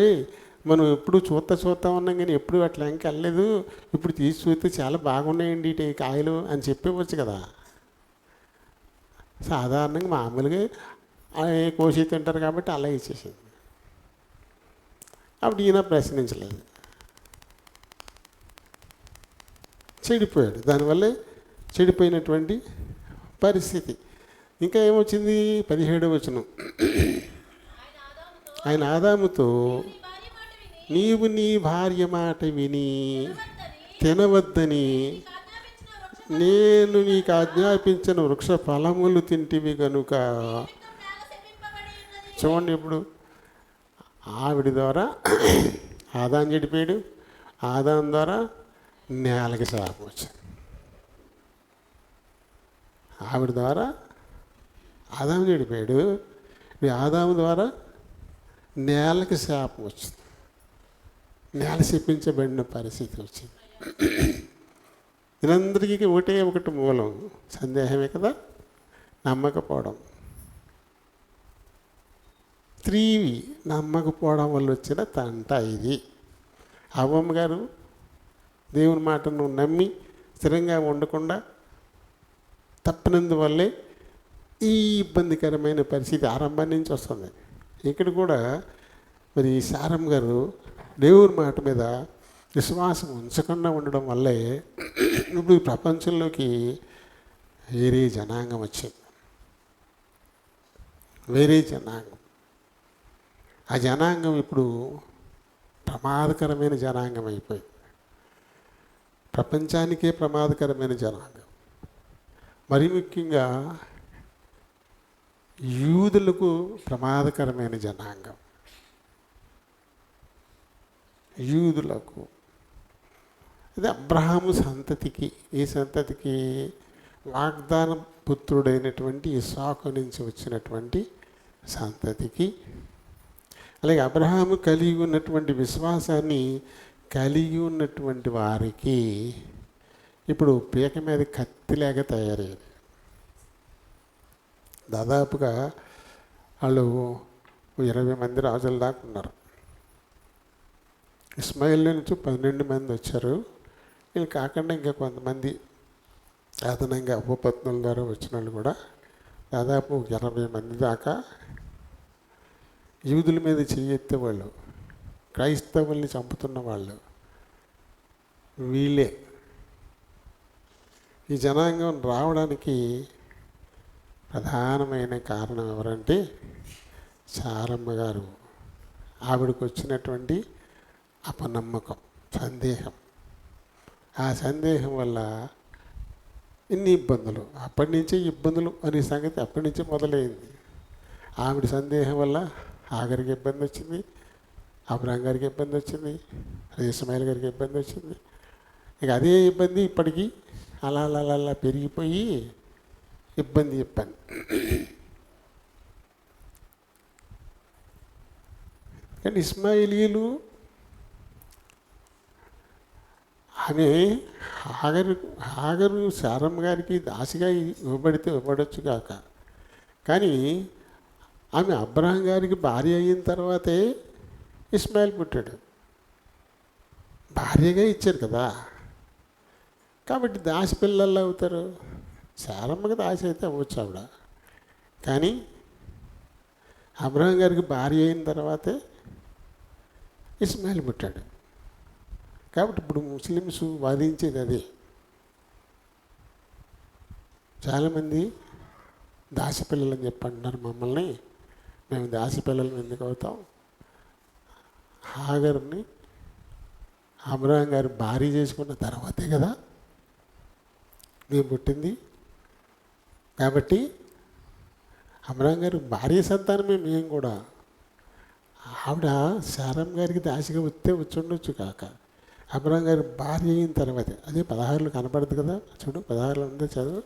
మనం ఎప్పుడు చూస్తా ఉన్నాం కానీ ఎప్పుడు అట్లా ఇంకా వెళ్ళలేదు, ఇప్పుడు తీసి చూస్తే చాలా బాగున్నాయండి ఈ కాయలు అని చెప్పేవచ్చు కదా. సాధారణంగా మామూలుగా కోసి తింటారు కాబట్టి అలా ఇచ్చేసింది. అప్పుడు ఈయన ప్రశ్నించలేదు, చెడిపోయాడు. దానివల్లే చెడిపోయినటువంటి పరిస్థితి. ఇంకా ఏమొచ్చింది? 17వ వచనం. ఆయన ఆదాముతో నీవు నీ భార్య మాట విని తినవద్దని నేను నీకు ఆజ్ఞాపించిన వృక్ష ఫలములు తింటివి కనుక. చూడండి, ఇప్పుడు ఆవిడ ద్వారా ఆదాం చెడిపోయాడు, ఆదాం ద్వారా నేలకి శాపం వచ్చింది. ఆవిడ ద్వారా ఆదాము చెడిపోయాడు. ఈ ఆదాము ద్వారా నేలకి శాపం వచ్చింది. నేల శపించబడిన పరిస్థితి వచ్చింది. వీళ్ళందరికీ ఒకటి మూలం సందేహమే కదా, నమ్మకపోవడం. స్త్రీవి నమ్మకపోవడం వల్ల వచ్చిన తంట ఇది. అవ్వమ్మ గారు దేవుని మాటను నమ్మి స్థిరంగా ఉండకుండా తప్పినందువల్లే ఈ ఇబ్బందికరమైన పరిస్థితి ఆరంభం నుంచి వస్తుంది. ఇక్కడ కూడా మరి సారమ్మ గారు దేవుని మాట మీద విశ్వాసం ఉంచకుండా ఉండడం వల్లే ఇప్పుడు ప్రపంచంలోకి వేరే జనాంగం వచ్చింది. వేరే జనాంగం. ఆ జనాంగం ఇప్పుడు ప్రమాదకరమైన జనాంగం అయిపోయింది. ప్రపంచానికే ప్రమాదకరమైన జనాంగం. మరి ముఖ్యంగా యూదులకు ప్రమాదకరమైన జనాంగం. యూదులకు ఇది అబ్రహాము సంతతికి, ఈ సంతతికి వాగ్దాన పుత్రుడైనటువంటి ఇస్సాకు నుంచి వచ్చినటువంటి సంతతికి, అలాగే అబ్రహాము కలిగి ఉన్నటువంటి విశ్వాసాన్ని కలిగి ఉన్నటువంటి వారికి ఇప్పుడు పీక మీద కత్తిలాగా తయారయ్యేది. దాదాపుగా వాళ్ళు 20 మంది రాజుల దాకా ఉన్నారు. ఇస్మాయిల్ నుంచి 12 మంది వచ్చారు. వీళ్ళు కాకుండా ఇంకా కొంతమంది అదనంగా ఉపపత్నుల ద్వారా వచ్చిన వాళ్ళు కూడా దాదాపు 20 మంది దాకా యూదుల మీద చెయ్యెత్తేవాళ్ళు, క్రైస్తవుల్ని చంపుతున్న వాళ్ళు వీళ్ళే. ఈ జనాంగం రావడానికి ప్రధానమైన కారణం ఎవరంటే సారమ్మ గారు. ఆవిడకు వచ్చినటువంటి అపనమ్మకం, సందేహం. ఆ సందేహం వల్ల ఇన్ని ఇబ్బందులు, అప్పటి నుంచే ఇబ్బందులు అనే సంగతి అప్పటి నుంచే మొదలైంది. ఆవిడ సందేహం వల్ల ఆగరికి ఇబ్బంది వచ్చింది, అబ్రహాం గారికి ఇబ్బంది వచ్చింది, ఇస్మాయిల్ గారికి ఇబ్బంది వచ్చింది. ఇక అదే ఇబ్బంది ఇప్పటికీ అలా అలా అలా పెరిగిపోయి ఇబ్బంది. కానీ ఇస్మాయిలీలు ఆమె హాగరు సారమ్మ గారికి దాసిగా ఇవ్వబడొచ్చు కాక, కానీ ఆమె అబ్రహాం గారికి భార్య అయిన తర్వాతే ఇస్మాయిల్ పుట్టాడు. భార్యగా ఇచ్చారు కదా, కాబట్టి దాసి పిల్లల్లో అవుతారు. సారమ్మకి దాసి అయితే అవ్వచ్చు ఆవిడ, కానీ అబ్రహాం గారికి భార్య అయిన తర్వాతే ఇస్మాయిల్ పుట్టాడు. కాబట్టి ఇప్పుడు ముస్లిమ్స్ వాదించేది అదే. చాలామంది దాసి పిల్లలని చెప్పి అంటున్నారు మమ్మల్ని. మేము దాసి పిల్లలు ఎందుకు అవుతాం? హాగర్ని అబ్రహాం గారు భార్య చేసుకున్న తర్వాతే కదా మేము పుట్టింది. కాబట్టి అబ్రహాం గారు భార్య సంతానమే మేము కూడా. ఆవిడ సారమ్మ గారికి దాసిగా వచ్చి ఉండొచ్చు కాక, అబ్రహాం గారు భార్య అయిన తర్వాతే. అదే 16లో కనపడదు కదా, చూడు 16లో ఉందో చదువు.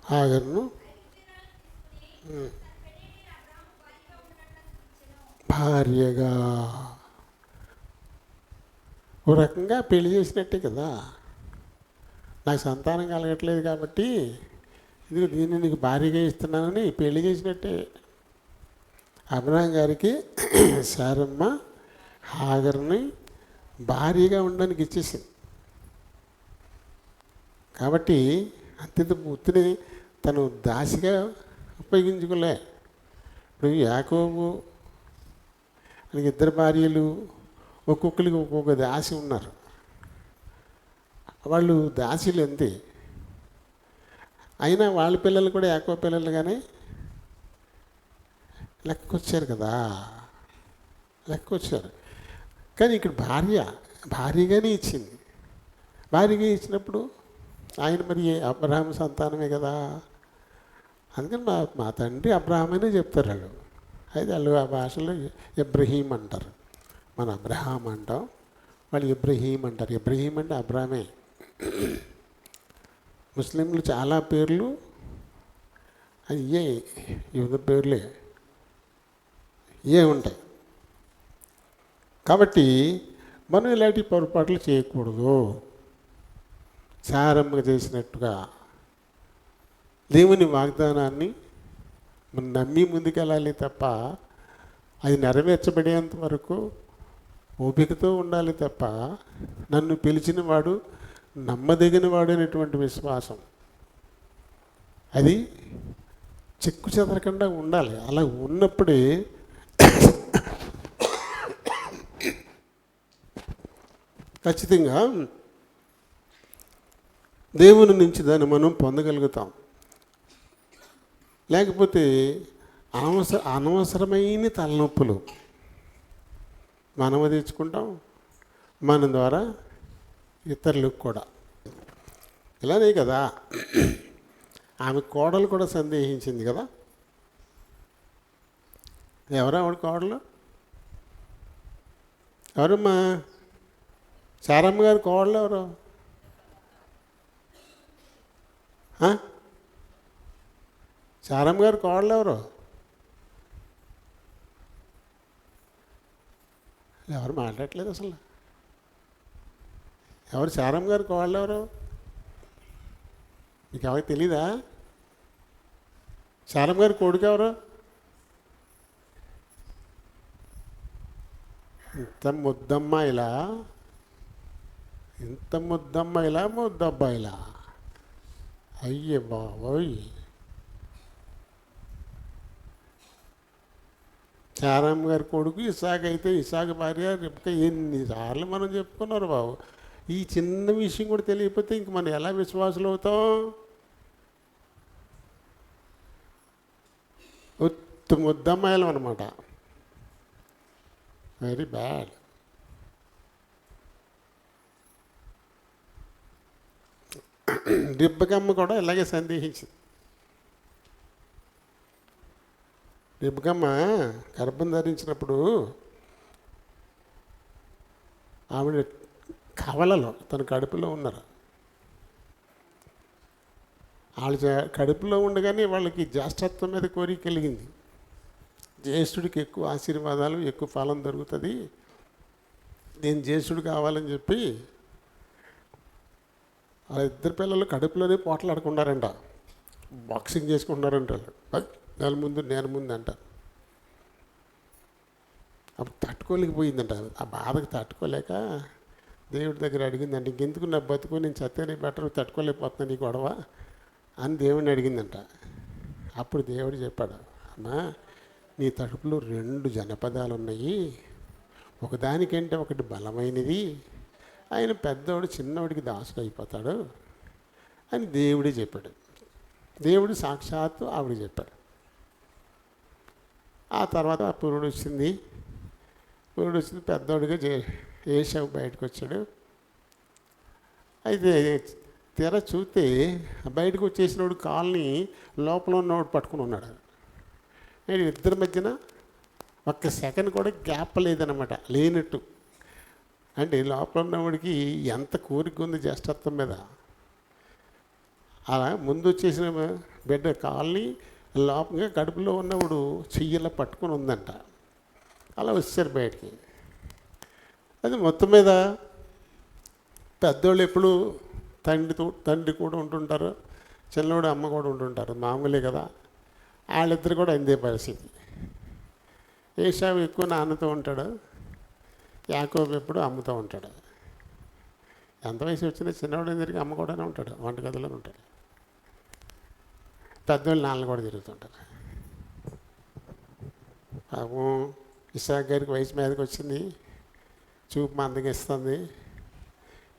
హాగర్ను భార్యగా ఓ రకంగా పెళ్లి చేసినట్టే కదా. నాకు సంతానం కలగట్లేదు కాబట్టి ఇదిగో దీన్ని నీకు భార్యగా ఇస్తున్నానని పెళ్లి చేసినట్టే. అబ్రహాం గారికి సారమ్మ హాగర్ని భార్యగా ఉండడానికి ఇచ్చేసింది. కాబట్టి అత్యంత ఉత్తిని తను దాసిగా ఉపయోగించుకోలే. ఇప్పుడు యాకోబు ఆయనకి 2 భార్యలు, ఒక్కొక్కరికి ఒక్కొక్క దాసి ఉన్నారు. వాళ్ళు దాసీలు అంతే. అయినా వాళ్ళ పిల్లలు కూడా యాకోబు పిల్లలుగానే లెక్కొచ్చారు కదా, లెక్కొచ్చారు. కానీ ఇక్కడ భార్యగానే ఇచ్చింది. భార్యగా ఇచ్చినప్పుడు ఆయన మరి అబ్రహాం సంతానమే కదా. అందుకని మా తండ్రి అబ్రహాం అనే చెప్తారు వాళ్ళు. అయితే వాళ్ళు ఆ భాషలో ఇబ్రహీం అంటారు. మన అబ్రహాం అంటాం, వాళ్ళు ఇబ్రహీం అంటారు. ఇబ్రహీం అంటే అబ్రాహమే. ముస్లింలు చాలా పేర్లు అయ్యే యువత పేర్లే ఇవే ఉంటాయి. కాబట్టి మనం ఇలాంటి పొరపాట్లు చేయకూడదు. సారమ్మ చేసినట్టుగా దేవుని వాగ్దానాన్ని మనం నమ్మి ముందుకెళ్ళాలి తప్ప, అది నెరవేర్చబడేంత వరకు ఓపికతో ఉండాలి తప్ప, నన్ను పిలిచిన వాడు నమ్మదగిన వాడు అనేటువంటి విశ్వాసం అది చెక్కు చెదరకుండా ఉండాలి. అలా ఉన్నప్పుడే ఖచ్చితంగా దేవుని నుంచి దాన్ని మనం పొందగలుగుతాం. లేకపోతే అనవసరమైన తలనొప్పులు మనము తెచ్చుకుంటాం, మన ద్వారా ఇతరులకు కూడా. ఇలానే కదా ఆమె కోడలు కూడా సందేహించింది కదా. ఎవరు ఆవిడ కోడలు? ఎవరమ్మా? సారమ్మ గారి కోడలు ఎవరు? సారమ్మ గారి కోడలు ఎవరు? ఎవరు మాట్లాడట్లేదు అసలు. ఎవరు సారమ్మ గారి కోడలు ఎవరు? మీకు ఎవరికి తెలీదా? సారమ్మ గారి కొడుకు ఎవరు? ఇంత ముద్దమ్మాయిలా, ఇంత ముద్దమ్మాయిలా, ముద్దబ్బాయిలా? అయ్యే బాబోయ్. సారమ్మ గారి కొడుకు ఇసాక్ అయితే ఇసాక్ భార్య రిబ్కా. ఎన్నిసార్లు మనం చెప్పుకున్నారు బాబు. ఈ చిన్న విషయం కూడా తెలియకపోతే ఇంక మనం ఎలా విశ్వాసులు అవుతాం? ఒత్తు ముద్దమ్మాయిలం అనమాట. Very bad. రిబ్కామ్మ కూడా ఇలాగే సందేహించింది. రిబ్కామ్మ గర్భం ధరించినప్పుడు ఆవిడ కవలలో తన కడుపులో ఉన్నారు. వాళ్ళ కడుపులో ఉండగానే వాళ్ళకి జ్యేష్ఠత్వం మీద కోరిక కలిగింది. జ్యేష్ఠుడికి ఎక్కువ ఆశీర్వాదాలు, ఎక్కువ ఫలం దొరుకుతుంది, నేను జ్యేష్ఠుడు కావాలని చెప్పి ఆ ఇద్దరు పిల్లలు కడుపులోనే పోట్లాడుకున్నారంట. బాక్సింగ్ చేసుకుంటున్నారంట. వాళ్ళు నేను ముందు అంటారు. అప్పుడు తట్టుకోలేకపోయిందంట. ఆ బాధకు తట్టుకోలేక దేవుడి దగ్గర అడిగిందంట, ఇంకెందుకు నా బతుకు, నేను చత్తేనే బెటర్, తట్టుకోలేకపోతున్నాను ఈ గొడవ అని దేవుడిని అడిగిందంట. అప్పుడు దేవుడు చెప్పాడు, అమ్మా నీ తడుపులో 2 జనపదాలు ఉన్నాయి, ఒకదానికంటే ఒకటి బలమైనది, ఆయన పెద్దవాడు చిన్నవాడికి దాసుడు అయిపోతాడు అని దేవుడే చెప్పాడు. దేవుడు సాక్షాత్తు ఆవిడ చెప్పాడు. ఆ తర్వాత ఆ పురుడు వచ్చింది. పెద్దవాడిగా ఏశావు బయటకు వచ్చాడు. అయితే తెర చూస్తే బయటకు వచ్చేసినోడు కాల్ని లోపల ఉన్నవాడు పట్టుకుని ఉన్నాడు. నేను ఇద్దరి మధ్యన ఒక్క సెకండ్ కూడా గ్యాప్ లేదనమాట, లేనట్టు. అంటే లోపల ఉన్నవాడికి ఎంత కోరిక ఉంది జ్యేష్ఠత్వం మీద. అలా ముందు వచ్చేసిన బిడ్డ కాల్ని లోపంగా కడుపులో ఉన్నవాడు చెయ్యిలా పట్టుకొని ఉందంట. అలా వచ్చారు బయటికి. అది మొత్తం మీద పెద్దోళ్ళు ఎప్పుడు తండ్రి కూడా ఉంటుంటారు, చిన్నవాడు అమ్మ కూడా ఉంటుంటారు, మామూలే కదా. వాళ్ళిద్దరు కూడా అందే పరిస్థితి. ఏశావు ఎక్కువ నాన్నతో ఉంటాడు, యాకోబు ఎప్పుడు అమ్మతో ఉంటాడు. ఎంత వయసు వచ్చినా చిన్నవాడు తిరిగి అమ్మ కూడానే ఉంటాడు, వంటగదిలోనే ఉంటాడు. పెద్దవాళ్ళు నాన్న కూడా తిరుగుతుంటారు. పాపం ఇసాక్ గారికి వయసు మీదకి వచ్చింది, చూపు మందగిస్తుంది.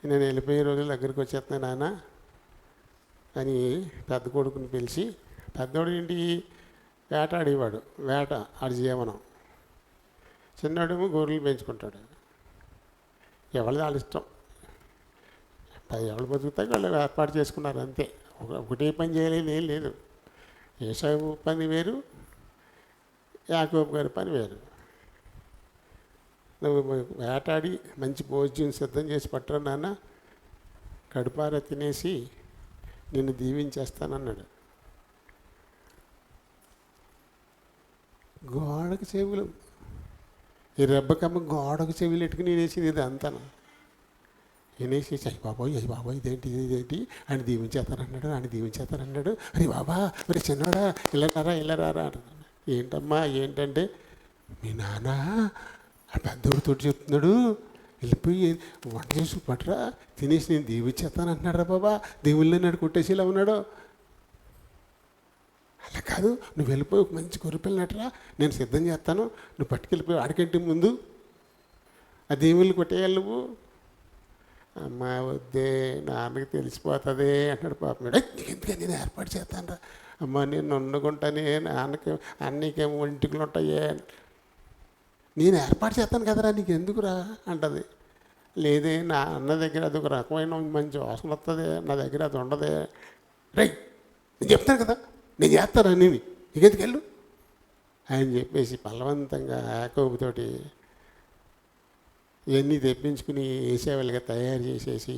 నేను వెళ్ళిపోయే రోజులు దగ్గరికి వచ్చేస్తున్నాను నాన్న అని పెద్ద కొడుకుని పిలిచి, పెద్దోడు ఇంటికి వేట ఆడేవాడు, వేట ఆడి జీవనం. చిన్నవాడేమో గొర్రెలు పెంచుకుంటాడు. ఎవరిది వాళ్ళ ఇష్టం. ఎవరు బతుకుతాక వాళ్ళు ఏర్పాటు చేసుకున్నారు అంతే. ఒకటే పని చేయలేదు, ఏం లేదు. ఏసావు పని వేరు, యాకోబు గారి పని వేరు. నువ్వు వేటాడి మంచి భోజ్యం సిద్ధం చేసి పట్టరా నాన్న, కడుపారా తినేసి నిన్ను దీవించేస్తానన్నాడు. గోడకు చెవులు, ఈ రెబ్బకమ్మ గోడకు చెవులు ఎట్టుకుని నేనేసింది ఇది అంతాను. వినేసి అయ్యి బాబోయ్ ఇదేంటి ఆయన దీవించేస్తారన్నాడు, ఆయన దీవించేస్తారన్నాడు. అరే బాబా మరి చిన్నవాడా ఇల్లరారా అంటున్నాడు. ఏంటమ్మా ఏంటంటే, మీ నాన్న ఆ పెద్దోడితో చెప్తున్నాడు, వెళ్ళిపోయి వంట చేసి పట్టరా తినేసి నేను దీవించేస్తాను అంటున్నాడు రా బాబా. దేవుళ్ళని నాడు కొట్టేసి ఇలా ఉన్నాడు. అలా కాదు, నువ్వు వెళ్ళిపోయి ఒక మంచి గొర్రెపిల్లనట్రా నేను సిద్ధం చేస్తాను, నువ్వు పట్టుకెళ్ళిపోయి ఆడికంటే ముందు ఆ దేవుళ్ళు కొట్టేయాలి నువ్వు. అమ్మ వద్దే, నాన్నకి తెలిసిపోతుంది అంటాడు. పాపం ఎందుకని నేను ఏర్పాటు చేస్తాను రా అమ్మ, నేను వండుకుంటానే, నాన్నకి అన్నకేమో ఇంటికలు ఉంటాయే, నేను ఏర్పాటు చేస్తాను కదరా నీకు ఎందుకురా అంటది. లేదే నా అన్న దగ్గర అది ఒక రకమైన మంచి వాసన వస్తుంది, నా దగ్గర అది ఉండదే. రైట్ నేను చెప్తాను కదా, నేను చేస్తాను అని నీకెందుకు వెళ్ళు అని చెప్పేసి బలవంతంగా యాకోబుతోటి ఇవన్నీ తెప్పించుకుని ఏసేవాళ్ళుగా తయారు చేసేసి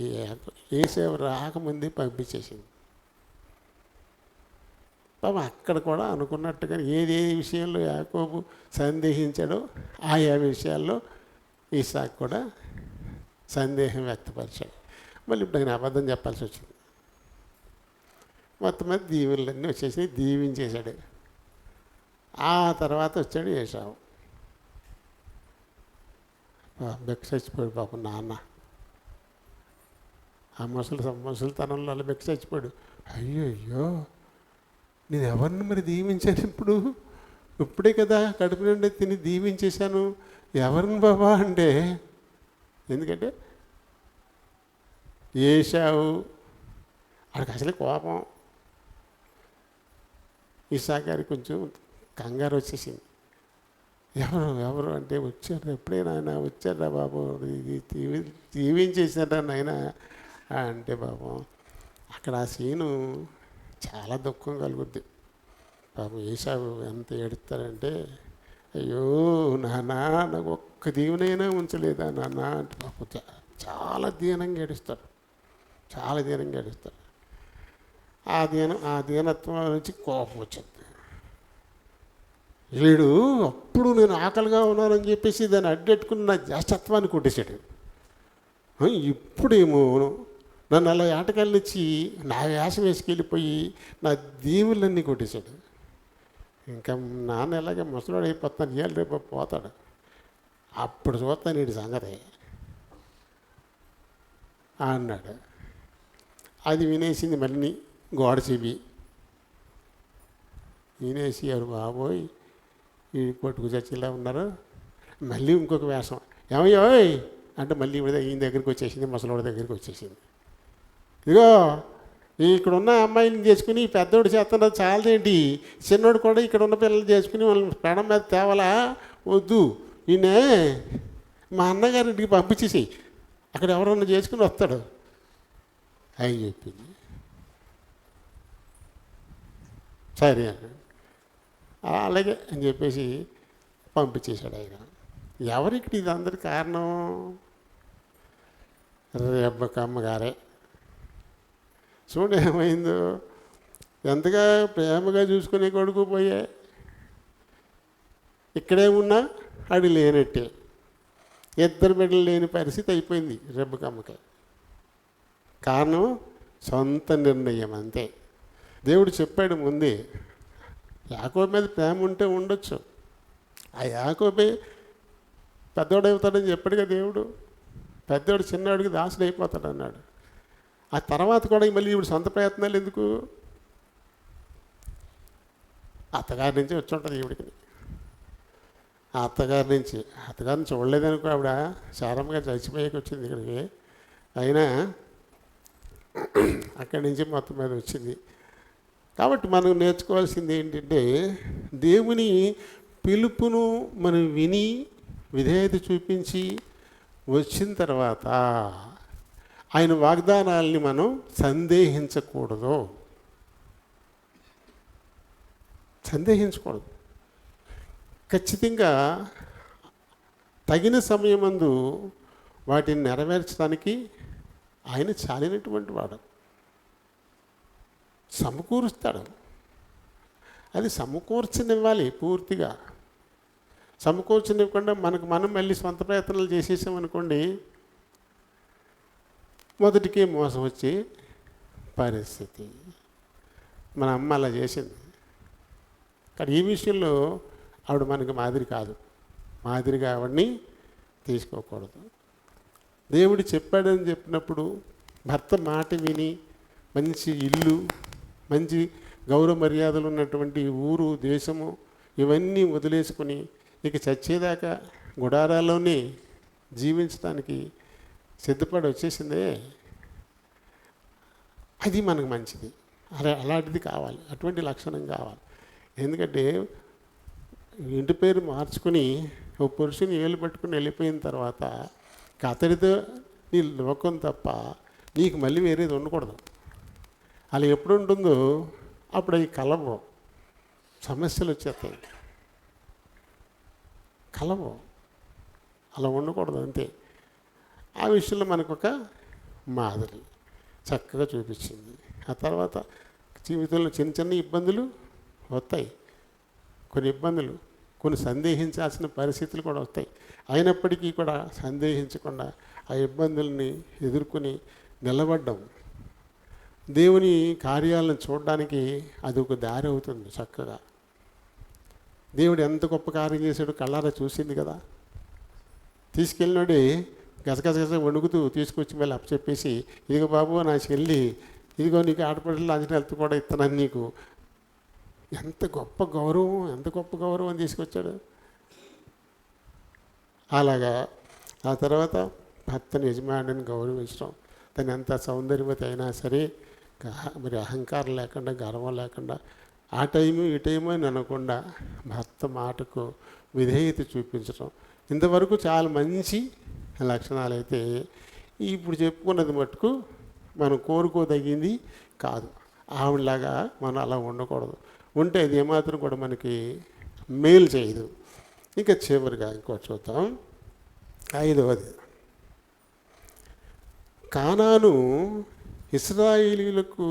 ఏసేవ రాకముందే పంపించేసింది. పాపం అక్కడ కూడా అనుకున్నట్టుగా ఏ విషయంలో యాకోబు సందేహించాడో ఆయా విషయాల్లో ఇస్సాకు కూడా సందేహం వ్యక్తపరిచాడు. మళ్ళీ ఇప్పుడు ఆయన అబద్ధం చెప్పాల్సి వచ్చింది. మొత్తం మీద దీవులన్నీ వచ్చేసి దీవించేశాడు. ఆ తర్వాత వచ్చాడు ఏసావు. బెక్క చచ్చిపోయాడు పాపం నాన్న. ఆ ముసలితనంలో అలా బెక్క చచ్చిపోయాడు. అయ్యో నేను ఎవరిని మరి దీవించాను ఇప్పుడు? ఇప్పుడే కదా కడుపు నుండి తిని దీవించేశాను, ఎవరిని బాబా అంటే, ఎందుకంటే ఏసావు వాడికి అసలే కోపం. ఇస్సాకు గారికి కొంచెం కంగారు వచ్చేసింది. ఎవరు అంటే వచ్చారు, ఎప్పుడైనా ఆయన వచ్చారా బాబు, దీవించేసారా నాయన అంటే పాపం అక్కడ ఆ సీను చాలా దుఃఖం కలుగుద్ది. పాపం ఏసావు ఎంత ఏడుస్తారంటే, అయ్యో నాన్న నాకు ఒక్క దీవెనైనా ఉంచలేదా నాన్న అంటే పాపం చాలా దీనంగా ఏడుస్తాడు, చాలా దీనంగా ఏడుస్తాడు. ఆ దీనత్వం నుంచి కోపం వచ్చింది. వీడు అప్పుడు నేను ఆకలిగా ఉన్నానని చెప్పేసి దాన్ని అడ్డెట్టుకుని నా జాస్తత్వాన్ని కొట్టేశాడు. ఇప్పుడేమో నన్ను అలా ఆటకాళ్ళనిచ్చి నా వేషం వేసుకెళ్ళిపోయి నా దీవులన్నీ కొట్టేశాడు. ఇంకా నాన్న ఎలాగే ముసలాడు అయిపోతాను, ఇవాళ రేపు పోతాడు, అప్పుడు చూస్తాను వీడి సంగతి అన్నాడు. అది వినేసింది మళ్ళీ గోడ చెవి. వినేసి ఎవరు బాబోయ్ ఈ కొట్టుకు చచ్చిలా ఉన్నారు. మళ్ళీ ఇంకొక వేషం, ఏమయ్యో అంటే మళ్ళీ ఈయన దగ్గరికి వచ్చేసింది, ముసలోడి దగ్గరికి వచ్చేసింది. ఇదిగో ఇక్కడ ఉన్న అమ్మాయిని చేసుకుని పెద్దోడు చేస్తున్నది చాలదేంటి, చిన్నోడు కూడా ఇక్కడ ఉన్న పిల్లలు చేసుకుని వాళ్ళని ప్రాణం మీద తేవాలా? వద్దు, ఈయనే మా అన్నగారింటికి పంపించేసి అక్కడ ఎవరన్నా చేసుకుని వస్తాడు అని చెప్పింది. సరే అన్నాడు. అలాగే అని చెప్పేసి పంపించేశాడు ఆయన. ఎవరికి ఇది అందరి కారణం? రెబ్బకమ్మ గారే. చూడు ఏమైందో, ఎంతగా ప్రేమగా చూసుకునే కొడుకు పోయే, ఇక్కడే ఉన్నా అడి లేనట్టే, ఇద్దరు బిడ్డలు లేని పరిస్థితి అయిపోయింది రెబ్బకమ్మకి. కారణం సొంత నిర్ణయం అంతే. దేవుడు చెప్పాడు ముందే, యాకోబు మీద ప్రేమ ఉంటే ఉండొచ్చు, ఆ యాకోబే పెద్దోడవుతాడని చెప్పాడుగా దేవుడు. పెద్దోడు చిన్నవాడికి దాసుడు అయిపోతాడు అన్నాడు. ఆ తర్వాత కూడా మళ్ళీ ఇప్పుడు సొంత ప్రయత్నాలు ఎందుకు? అత్తగారి నుంచి వచ్చి ఉంటుంది ఈవిడికి. ఆ అత్తగారిని చూడలేదనుకో, ఆవిడ చారమ్మగా చచ్చిపోయాక వచ్చింది ఇక్కడికి. అయినా అక్కడి నుంచి మొత్తం మీద వచ్చింది. కాబట్టి మనం నేర్చుకోవాల్సింది ఏంటంటే, దేవుని పిలుపును మనం విని విధేయత చూపించి వచ్చిన తర్వాత ఆయన వాగ్దానాలని మనం సందేహించకూడదు. ఖచ్చితంగా తగిన సమయమందు వాటిని నెరవేర్చడానికి ఆయన చాలినటువంటి వాడు. సమకూరుస్తాడు. అది సమకూర్చనివ్వాలి పూర్తిగా. సమకూర్చనివ్వకుండా మనం మళ్ళీ సొంత ప్రయత్నాలు చేసేసామనుకోండి, మొదటికే మోసం వచ్చే పరిస్థితి. మన అమ్మ అలా చేసింది. కానీ ఈ విషయంలో ఆవిడ మనకు మాదిరి కాదు. మాదిరిగా ఆవిడని తీసుకోకూడదు. దేవుడు చెప్పాడని చెప్పినప్పుడు భర్త మాట విని మంచి ఇల్లు, మంచి గౌరవ మర్యాదలు ఉన్నటువంటి ఊరు, దేశము ఇవన్నీ వదిలేసుకొని ఇక చచ్చేదాకా గుడారాల్లోనే జీవించడానికి సిద్ధపడి వచ్చేసిందే, అది మనకు మంచిది. అలాంటిది కావాలి, అటువంటి లక్షణం కావాలి. ఎందుకంటే ఇంటి పేరు మార్చుకుని ఓ పురుషుని ఏళ్ళు పట్టుకుని వెళ్ళిపోయిన తర్వాత అతడితో నీ లోకం తప్ప నీకు మళ్ళీ వేరేది ఉండకూడదు. అలా ఎప్పుడు ఉంటుందో అప్పుడు అవి కలవు, సమస్యలు వచ్చేస్తాయి. కలవు, అలా ఉండకూడదు అంతే. ఆ విషయంలో మనకు ఒక మాదిరి చక్కగా చూపించింది. ఆ తర్వాత జీవితంలో చిన్న చిన్న ఇబ్బందులు వస్తాయి, కొన్ని ఇబ్బందులు, కొన్ని సందేహించాల్సిన పరిస్థితులు కూడా వస్తాయి. అయినప్పటికీ కూడా సందేహించకుండా ఆ ఇబ్బందుల్ని ఎదుర్కొని నిలబడ్డం, దేవుని కార్యాలను చూడడానికి అది ఒక దారి అవుతుంది. చక్కగా దేవుడు ఎంత గొప్ప కార్యం చేశాడు కళ్ళారా చూసింది కదా. తీసుకెళ్ళినాడే గసగసగస వణుకుతూ తీసుకొచ్చి మళ్ళీ అప్పచెప్పేసి, ఇదిగో బాబు నా చెల్లి, ఇదిగో నీకు ఆడపడులు అంచనా వెళ్తూ కూడా ఇస్తున్నాను నీకు. ఎంత గొప్ప గౌరవం తీసుకొచ్చాడు. అలాగా ఆ తర్వాత భర్తని యజమానిని గౌరవించడం, తను ఎంత సౌందర్యవతి అయినా సరే మరి అహంకారం లేకుండా, గర్వం లేకుండా, ఆ టైము ఈ టైము అని అనకుండా భర్త మాటకు విధేయత చూపించడం, ఇంతవరకు చాలా మంచి లక్షణాలు. అయితే ఇప్పుడు చెప్పుకున్నది మటుకు మనం కోరుకోదగింది కాదు. ఆవిడలాగా మనం అలా ఉండకూడదు. ఉంటే అది ఏమాత్రం కూడా మనకి మేలు చేయదు. ఇంకా చివరిగా ఇంకోటి చూద్దాం. 5వది, కానాను ఇశ్రాయేలీయులకు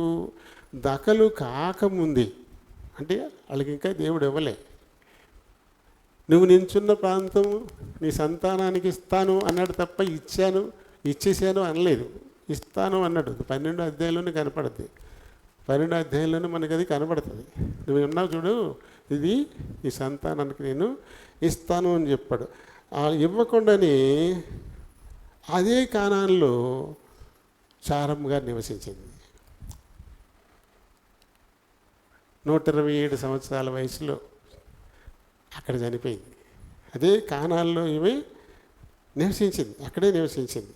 దఖలు కాకముందే, అంటే వాళ్ళకి ఇంకా దేవుడు ఇవ్వలే. నువ్వు నించున్న ప్రాంతం నీ సంతానానికి ఇస్తాను అన్నాడు తప్ప ఇచ్చేసాను అనలేదు. ఇస్తాను అన్నాడు. 12వ అధ్యాయంలోనే కనపడుతుంది. 12వ అధ్యాయంలోనే మనకి అది కనపడుతుంది. నువ్వు ఉన్నావు చూడు, ఇది ఈ సంతానానికి నేను ఇస్తాను అని చెప్పాడు. ఇవ్వకుండానే అదే కానాన్లో చారమ్గా నివసించింది. 127 సంవత్సరాల వయసులో అక్కడ చనిపోయింది. అదే కానాల్లో ఈమె నివసించింది, అక్కడే నివసించింది.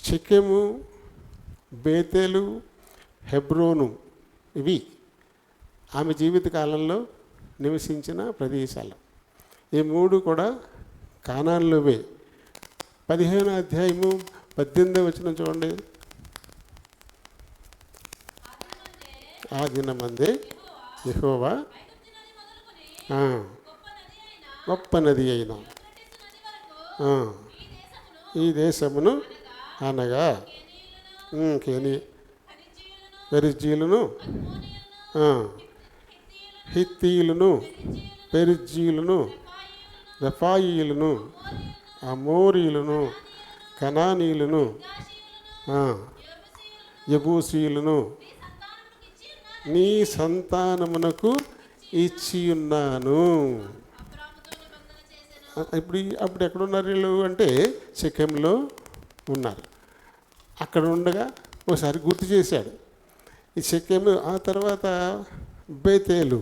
షెకెము, బేతేలు, హెబ్రోను ఇవి ఆమె జీవిత కాలంలో నివసించిన ప్రదేశాలు. ఈ 3 కూడా కానాన్లోవే. 15వ అధ్యాయము 18వ వచనం చూడండి. ఆ దినమందే యెహోవా గొప్ప నది అయిన ఈ దేశమును అనగా పెరిజీలను, హిత్తీయులను, పెరిజీయులను, రెఫాయీయులను, అమోరీయులను, కనానీయులను, యెబూసీయులను నీ సంతానమునకు ఇచ్చి ఉన్నాను. అప్పుడు ఎక్కడున్నారు వీళ్ళు అంటే షెకెంలో ఉన్నారు. అక్కడ ఉండగా ఒకసారి గుర్తు చేశాడు ఈ షెకెము. ఆ తర్వాత బేతేలు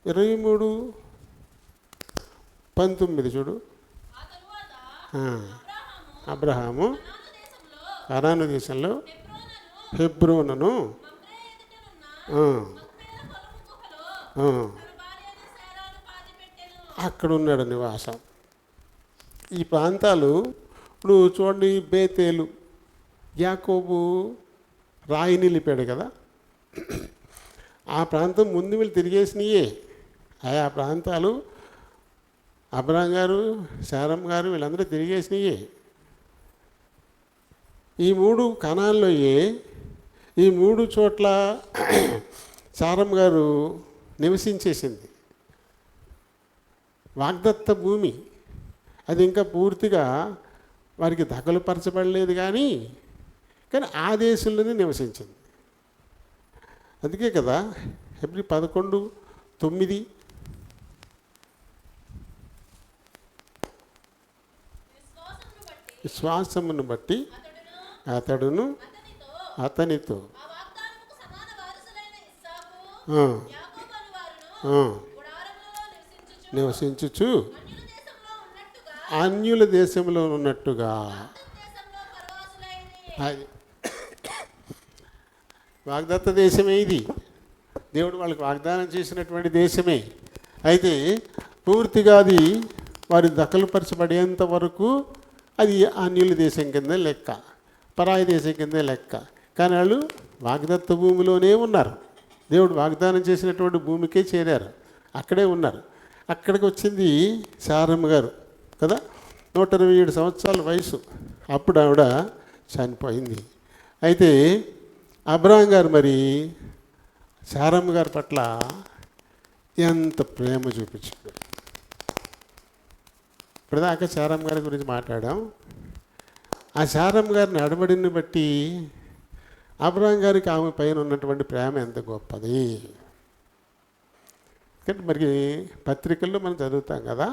23:19 చూడు. అబ్రహాము కనాను దేశంలో హెబ్రోనును అక్కడ ఉన్నాడు నివాసం. ఈ ప్రాంతాలు ఇప్పుడు చూడండి, బేతేలు, యాకోబు రాయి నిలిపాడు కదా, ఆ ప్రాంతం ముందు వీళ్ళు తిరిగేసినాయే. ఆయా ప్రాంతాలు అబ్రాం గారు, శారమ్మ గారు వీళ్ళందరూ తిరిగేసినాయే. ఈ 3 కణాల్లోయే ఈ 3 చోట్ల శారమ్మ గారు నివసించేసింది. వాగ్దత్త భూమి అది ఇంకా పూర్తిగా వారికి దఖలుపరచబడలేదు, కానీ ఆ దేశంలోనే నివసించింది. అందుకే కదా హెబ్రీ 11:9 విశ్వాసమును బట్టి అతడును అతనితో నివసించుచు అన్యుల దేశంలో ఉన్నట్టుగా. అది వాగ్దత్త దేశమే, ఇది దేవుడు వాళ్ళకి వాగ్దానం చేసినటువంటి దేశమే. అయితే పూర్తిగా అది వారి దఖలుపరచబడేంత వరకు అది అన్యుల దేశం కింద లెక్క, పరాయి దేశం కింద లెక్క. కానీ వాళ్ళు వాగ్దత్త భూమిలోనే ఉన్నారు. దేవుడు వాగ్దానం చేసినటువంటి భూమికే చేరారు, అక్కడే ఉన్నారు. అక్కడికి వచ్చింది శారమ్మ గారు కదా, 127 సంవత్సరాల వయసు. అప్పుడు ఆవిడ చనిపోయింది. అయితే అబ్రాం గారు మరి శారమ్మ గారి పట్ల ఎంత ప్రేమ చూపించాడు. ఇప్పటిదాకా శారమ్మ గారి గురించి మాట్లాడాం. ఆ శారమ్మ గారి నడవడిని బట్టి అబ్రాం గారికి ఆమె పైన ఉన్నటువంటి ప్రేమ ఎంత గొప్పది. ఎందుకంటే మరి పత్రికల్లో మనం చదువుతాం కదా,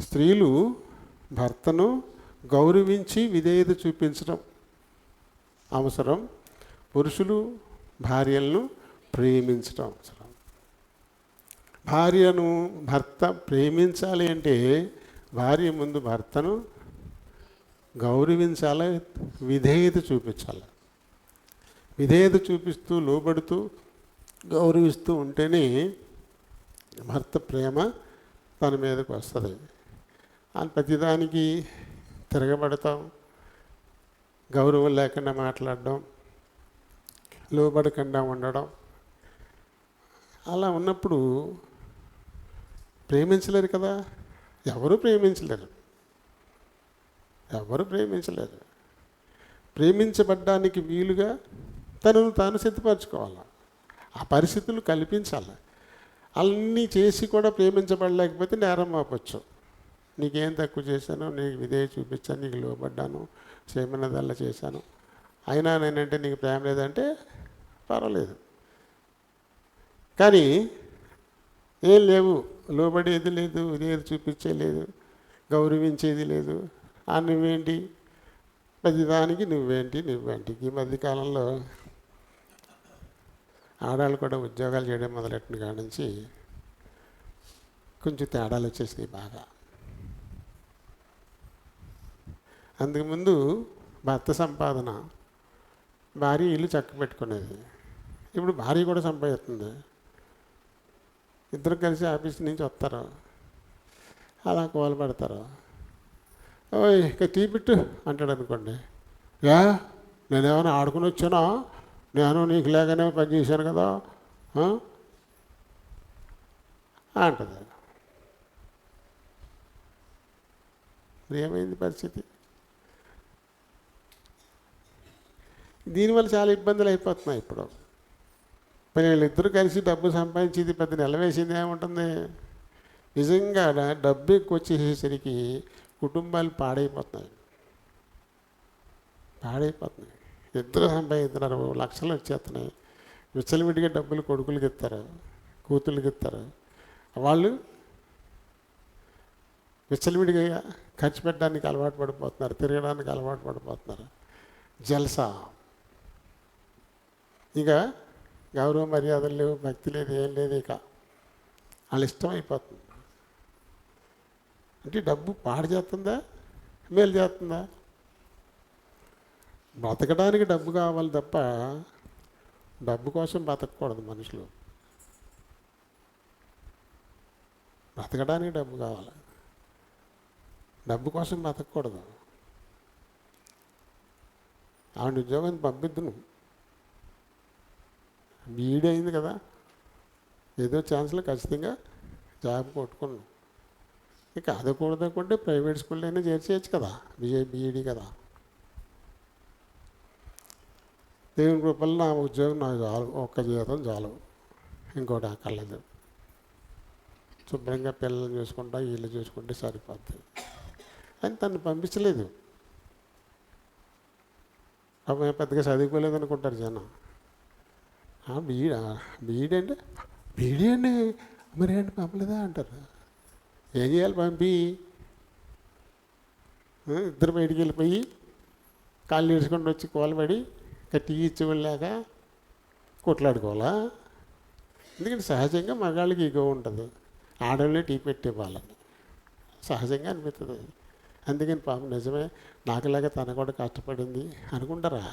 స్త్రీలు భర్తను గౌరవించి విధేయత చూపించడం అవసరం, పురుషులు భార్యలను ప్రేమించడం అవసరం. భార్యను భర్త ప్రేమించాలి అంటే భార్య ముందు భర్తను గౌరవించాలి, విధేయత చూపించాలి. విధేయత చూపిస్తూ లోబడుతూ గౌరవిస్తూ ఉంటేనే భర్త ప్రేమ తన మీదకు వస్తుంది. ప్రతిదానికి తిరగబడతాం, గౌరవం లేకుండా మాట్లాడడం, లోబడకుండా ఉండడం, అలా ఉన్నప్పుడు ప్రేమించలేరు కదా. ఎవరు ప్రేమించలేరు. ప్రేమించబడ్డానికి వీలుగా తనను తాను సిద్ధపరచుకోవాలి, ఆ పరిస్థితులు కల్పించాలి. అన్నీ చేసి కూడా ప్రేమించబడలేకపోతే నేరం ఆపచ్చు. నీకేం తక్కువ చేశాను, నీకు విధేయ చూపించాను, నీకు లోబడ్డాను, చేయమన్నదల్లా చేశాను, అయినా నేనంటే నీకు ప్రేమ లేదంటే పర్వాలేదు. కానీ ఏం లేవు, లోబడేది లేదు, విధేయత చూపించేది, గౌరవించేది లేదు. నువ్వేంటి, ప్రతిదానికి నువ్వేంటి. ఈ మధ్యకాలంలో ఆడవాళ్ళు కూడా ఉద్యోగాలు చేయడం మొదలెట్టిన కాడ నుంచి కొంచెం తేడాలు వచ్చేసినాయి బాగా. అంతకుముందు భర్త సంపాదన, భార్య ఇల్లు చక్క పెట్టుకునేది. ఇప్పుడు భార్య కూడా సంపాదిస్తుంది. ఇద్దరు కలిసి ఆఫీస్ నుంచి వస్తారు, అలా కోలు పడతారు. ఓయ్ ఇక టీ పెట్టు అంటాడు అనుకోండి. నేనేమైనా ఆడుకుని వచ్చానా, నేను నీకు లేకనే పని చేశాను కదా అంటది. ఏమైంది పరిస్థితి? దీనివల్ల చాలా ఇబ్బందులు అయిపోతున్నాయి. ఇప్పుడు మరి వీళ్ళిద్దరూ కలిసి డబ్బు సంపాదించేది పెద్ద నిలవేసింది ఏముంటుంది? నిజంగా డబ్బు ఎక్కువ వచ్చేసేసరికి కుటుంబాలు పాడైపోతున్నాయి. ఇద్దరు సంపాదిస్తున్నారు, లక్షలు వచ్చేస్తున్నాయి. విచ్చలవిడిగా డబ్బులు కొడుకులకి ఇస్తారు, కూతుళ్ళకి ఇస్తారు. వాళ్ళు విచ్చలవిడిగా ఖర్చు పెట్టడానికి అలవాటు పడిపోతున్నారు, తిరగడానికి అలవాటు పడిపోతున్నారు. జల్సా, ఇక గౌరవ మర్యాదలు లేవు, భక్తి లేదు, ఏం లేదు. ఇక వాళ్ళ ఇష్టం అయిపోతుంది. అంటే డబ్బు పాడు చేస్తుందా, మేలు చేస్తుందా? బ్రతకడానికి డబ్బు కావాలి తప్ప డబ్బు కోసం బతకూడదు మనుషులు. బ్రతకడానికి డబ్బు కావాలి. డబ్బు కోసం బతకూడదు. ఆవిడ ఉద్యోగాన్ని పంపిద్దును, బీఈడీ అయింది కదా, ఏదో ఛాన్స్లో ఖచ్చితంగా జాబ్ కొట్టుకున్నాను. ఇక అదకూడదనుకుంటే ప్రైవేట్ స్కూల్లో అయినా చేర్చేయచ్చు కదా, బీఈడీ కదా. దేవుని కృపల్లో నా ఉద్యోగం నాకు చాలు, ఒక్క జీవితం చాలు, ఇంకోటి అక్కర్లేదు. శుభ్రంగా పిల్లల్ని చూసుకుంటా వీళ్ళు చూసుకుంటే సరిపోతుంది అని తను పంపించలేదు. అప్పుడు పెద్దగా చదువుకోలేదు అనుకుంటారు జనం. బీఈడీ అంటే బీఈడీ అండి మరి ఏంటి పంపలేదా అంటారు. ఏం చేయాలి పంపి? ఇద్దరు బయటికి వెళ్ళిపోయి కాళ్ళు నేర్చుకుంటూ వచ్చి కోలబడి టీ ఇచ్చేవాళ్ళాక కొట్లాడుకోవాలా? ఎందుకంటే సహజంగా మగాళ్ళకి ఈగో ఉంటుంది, ఆడవాళ్ళే టీ పెట్టేవాళ్ళని సహజంగా అనిపిస్తుంది. అందుకని పాపం నిజమే నాకులాగా తన కూడా కష్టపడింది అనుకుంటారా?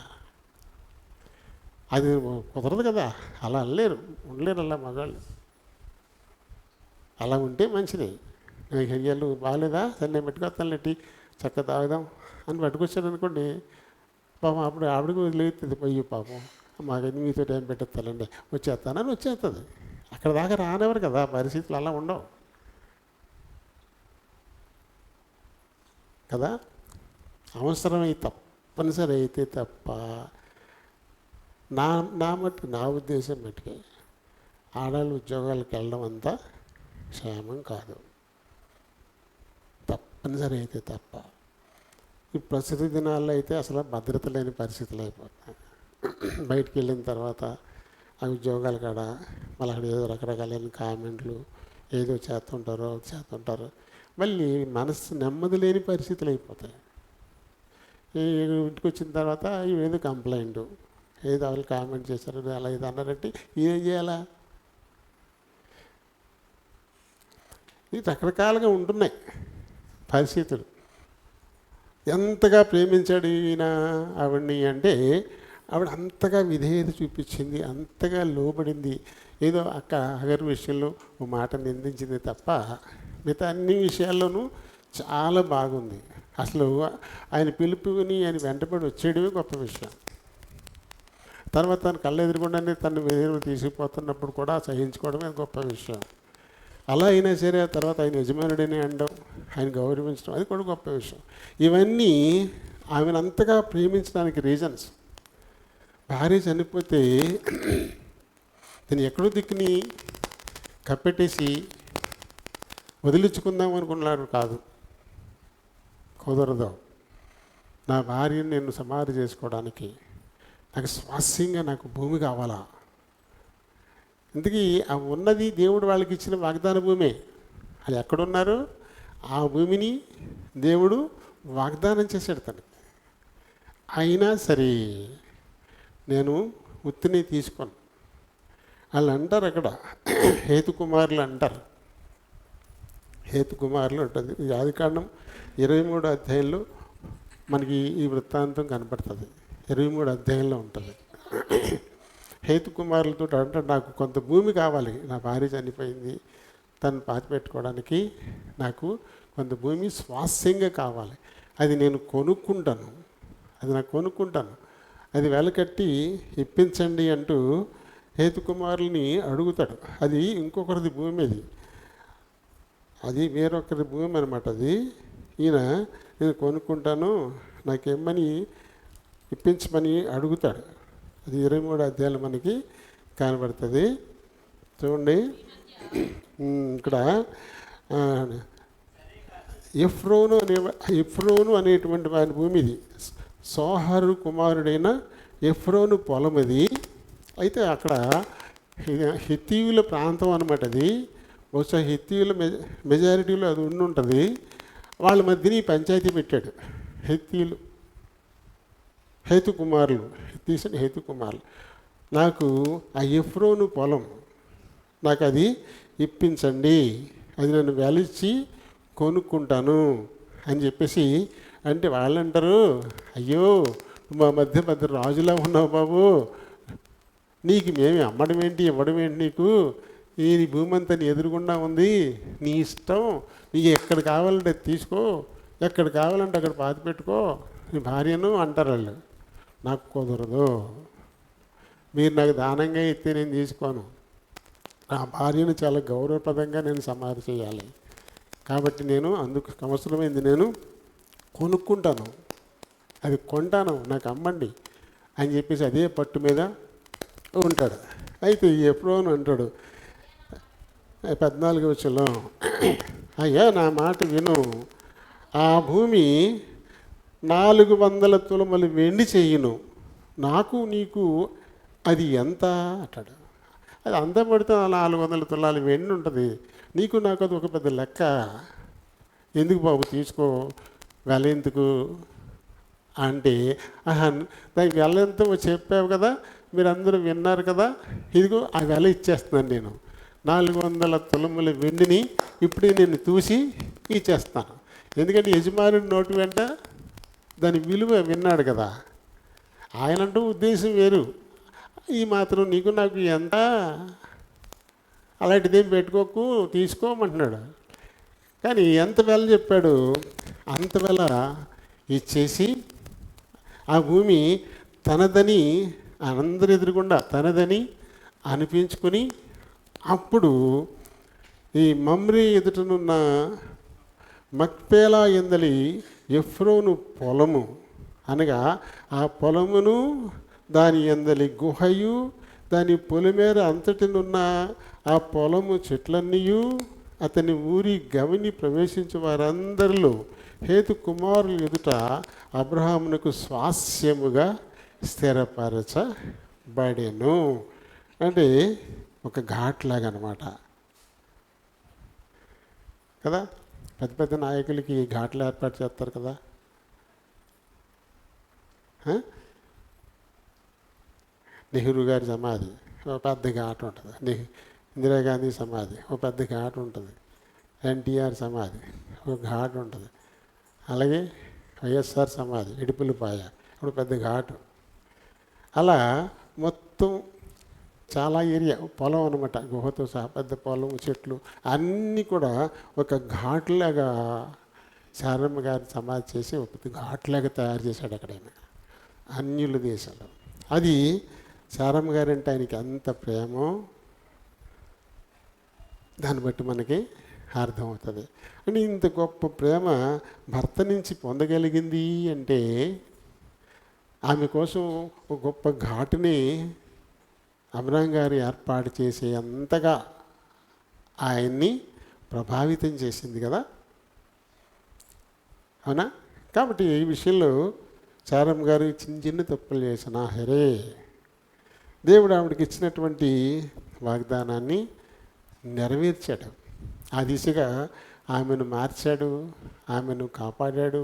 అది కుదరదు కదా, అలా అనలేరు, ఉండలేరు అలా మగాళ్ళు. అలా ఉంటే మంచిది. హెయ్యాలు బాగాలేదా, సరే నేను పెట్టుకొస్తాను టీ చక్కగా తాగుదాం అని పట్టుకొచ్చాను అనుకోండి, పాపం అప్పుడు ఆవిడకి వదిలేస్తుంది పోయి, పాపం మాకని మీతో టైం పెట్టేస్తానండి వచ్చేస్తానని వచ్చేస్తుంది. అక్కడ దాకా రానివ్వరు కదా, పరిస్థితులు అలా ఉండవు కదా. అవసరమై తప్పనిసరి అయితే తప్ప నా మట్టుకు, నా ఉద్దేశం మట్టుకే ఆడవాళ్ళు ఉద్యోగాలకు వెళ్ళడం అంతా క్షేమం కాదు, తప్పనిసరి అయితే తప్ప. ఈ ప్రస్తుత దినాల్లో అయితే అసలు భద్రత లేని పరిస్థితులు అయిపోతున్నాయి. బయటికి వెళ్ళిన తర్వాత ఆ ఉద్యోగాలు కాడ మళ్ళీ అక్కడ ఏదో రకరకాలైన కామెంట్లు ఏదో చేస్తుంటారు. మళ్ళీ మనసు నెమ్మది లేని పరిస్థితులు అయిపోతాయి. ఇంటికి వచ్చిన తర్వాత ఏదో కంప్లైంట్, ఏదో వాళ్ళు కామెంట్ చేశారు అలా ఇది అన్నారంటే ఏం చేయాలా? ఇది రకరకాలుగా ఉంటున్నాయి పరిస్థితులు. ఎంతగా ప్రేమించాడు ఈయన ఆవిడ్ని అంటే ఆవిడ అంతగా విధేయత చూపించింది, అంతగా లోబడింది. ఏదో అగరు విషయంలో ఓ మాట నిందించింది తప్ప మిగతా అన్ని విషయాల్లోనూ చాలా బాగుంది. అసలు ఆయన పిలుపుని ఆయన వెంటబడి వచ్చేయడమే గొప్ప విషయం. తర్వాత తన కళ్ళ ఎదురుకుండానే తను వేరు తీసుకుపోతున్నప్పుడు కూడా సహించుకోవడమే గొప్ప విషయం. అలా అయినా సరే తర్వాత ఆయన యజమానుడని అనడం, ఆయన గౌరవించడం, అది కూడా గొప్ప విషయం. ఇవన్నీ ఆమెను అంతగా ప్రేమించడానికి రీజన్స్. భార్య చనిపోతే తను ఎక్కడో దిక్కుని కప్పెట్టేసి వదిలించుకుందాం అనుకున్నాడు కాదు, కుదరదు. నా భార్యను నేను సమాధి చేసుకోవడానికి నాకు స్వాస్యంగా నాకు భూమి కావాలా. ఇంతకీ ఆ ఉన్నది దేవుడు వాళ్ళకి ఇచ్చిన వాగ్దాన భూమే. అది ఎక్కడున్నారు? ఆ భూమిని దేవుడు వాగ్దానం చేశాడు తనకి. అయినా సరే నేను ఉత్తిని తీసుకోను. వాళ్ళు అంటారు అక్కడ హేతుకుమారులు అంటారు. హేతుకుమారులు ఉంటుంది. ఈ ఆదికాండం 23వ అధ్యాయంలో మనకి ఈ వృత్తాంతం కనపడుతుంది. 23వ అధ్యాయంలో ఉంటుంది. హేతుకుమారులతో అంటే నాకు కొంత భూమి కావాలి, నా భార్య చనిపోయింది, తను పాతిపెట్టుకోవడానికి నాకు కొంత భూమి స్వాస్యంగా కావాలి, అది నేను కొనుక్కుంటాను, అది నాకు కొనుక్కుంటాను, అది వెలకట్టి ఇప్పించండి అంటూ హేతుకుమారుల్ని అడుగుతాడు. అది ఇంకొకరిది భూమి, అది వేరొకరి భూమి అనమాట. అది ఈయన నేను కొనుక్కుంటాను నాకేమని ఇప్పించమని అడుగుతాడు. అది 23వ అధ్యాయంలో మనకి కనబడుతుంది. చూడండి ఇక్కడ ఎఫ్రోను అనేటువంటి వారి భూమి ఇది. సోహరు కుమారుడైన ఎఫ్రోను పొలం ఇది. అయితే అక్కడ హిత్తీయుల ప్రాంతం అనమాట. అది బహుశా హిత్తీయుల మెజారిటీలో అది ఉంటుంది. వాళ్ళ మధ్యని పంచాయతీ పెట్టాడు. హేతుకుమారులు, తీసిన హేతుకుమారులు, నాకు ఆ ఎఫ్రోను పొలం నాకు అది ఇప్పించండి, అది నన్ను వెలిచి కొనుక్కుంటాను అని చెప్పేసి అంటే వాళ్ళు అంటారు, అయ్యో మా మధ్య రాజులా ఉన్నావు బాబు, నీకు మేమే అమ్మడం ఏంటి ఇవ్వడం ఏంటి, నీకు ఈ భూమి అంతా నీ ఎదురుగుండా ఉంది, నీ ఇష్టం, నీకు ఎక్కడ కావాలంటే తీసుకో, ఎక్కడ కావాలంటే అక్కడ పాతి పెట్టుకో నీ భార్యను అంటారు వాళ్ళు. నాకు కుదరదు, మీరు నాకు దానంగా ఇస్తే నేను తీసుకోను, నా భార్యను చాలా గౌరవప్రదంగా నేను సమాధి చేయాలి, కాబట్టి నేను అందుకు అవసరమైంది నేను కొనుక్కుంటాను, అది కొంటాను, నాకు అమ్మండి అని చెప్పేసి అదే పట్టు మీద ఉంటాడు. అయితే ఎప్పుడోను అంటాడు 14వ వచనంలో, అయ్యా నా మాట విను, ఆ భూమి 400 తులములు వెండి చెయ్యును, నాకు నీకు అది ఎంత అంటాడు. అది అంత పడితే 400 తులాలు వెండి ఉంటుంది, నీకు నాకు అది ఒక పెద్ద లెక్క, ఎందుకు బాబు తీసుకో, వెల ఎందుకు అంటే, దానికి వెల ఎంతో చెప్పావు కదా, మీరందరూ విన్నారు కదా, ఇదిగో ఆ వెల ఇచ్చేస్తున్నాను నేను, 400 తులముల వెండిని ఇప్పుడే నేను చూసి ఇచ్చేస్తాను. ఎందుకంటే యజమానుడి నోటి వెంట దాని విలువ విన్నాడు కదా, ఆయనంటూ ఉద్దేశం వేరు, ఈ మాత్రం నీకు నాకు ఎంత, అలాంటిదేం పెట్టుకోకు తీసుకోమంటున్నాడు. కానీ ఎంత వెల చెప్పాడు అంత వెల ఇచ్చేసి ఆ భూమి తనదని అందరి ఎదురుగుండా తనదని అనిపించుకొని, అప్పుడు ఈ మమ్రీ ఎదుటనున్న మక్పేలా ఎందలి ఎఫ్రోను పొలము అనగా ఆ పొలమును దాని ఎందలి గుహయు దాని పొలిమేర అంతటినున్న ఆ పొలము చెట్లన్నీయు అతని ఊరి గవిని ప్రవేశించే వారందరిలో హేతు కుమారుల ఎదుట అబ్రహామునకు స్వాస్యముగా స్థిరపరచబడెను. అంటే ఒక ఘాట్ లాగా అనమాట కదా. పెద్ద పెద్ద నాయకులకి ఘాట్లు ఏర్పాటు చేస్తారు కదా. నెహ్రూ గారి సమాధి ఒక పెద్ద ఘాట్ ఉంటుంది, ఇందిరాగాంధీ సమాధి ఒక పెద్ద ఘాట్ ఉంటుంది, ఎన్టీఆర్ సమాధి ఒక ఘాట్ ఉంటుంది, అలాగే వైఎస్ఆర్ సమాధి ఇడుపులపాయ ఇప్పుడు పెద్ద ఘాటు. అలా మొత్తం చాలా ఏరియా పొలం అనమాట, గుహతో సహా పెద్ద పొలం చెట్లు అన్నీ కూడా ఒక ఘాట్లాగా శారమ్మ గారి సమాధి చేసి ఒక ఘాట్లాగా తయారు చేశాడు అక్కడైనా అన్యుల దేశంలో. అది శారమ్మ గారు అంటే ఆయనకి అంత ప్రేమో దాన్ని బట్టి మనకి అర్థమవుతుంది. అంటే ఇంత గొప్ప ప్రేమ భర్త నుంచి పొందగలిగింది అంటే ఆమె కోసం ఒక గొప్ప ఘాటుని అబ్రహాం గారు ఏర్పాటు చేసే అంతగా ఆయన్ని ప్రభావితం చేసింది కదా, అవునా. కాబట్టి ఈ విషయంలో శారమ్మ గారు చిన్న చిన్న తప్పులు చేసిన హరే దేవుడు ఆవిడకి ఇచ్చినటువంటి వాగ్దానాన్ని నెరవేర్చాడు, ఆ దిశగా ఆమెను మార్చాడు, ఆమెను కాపాడాడు,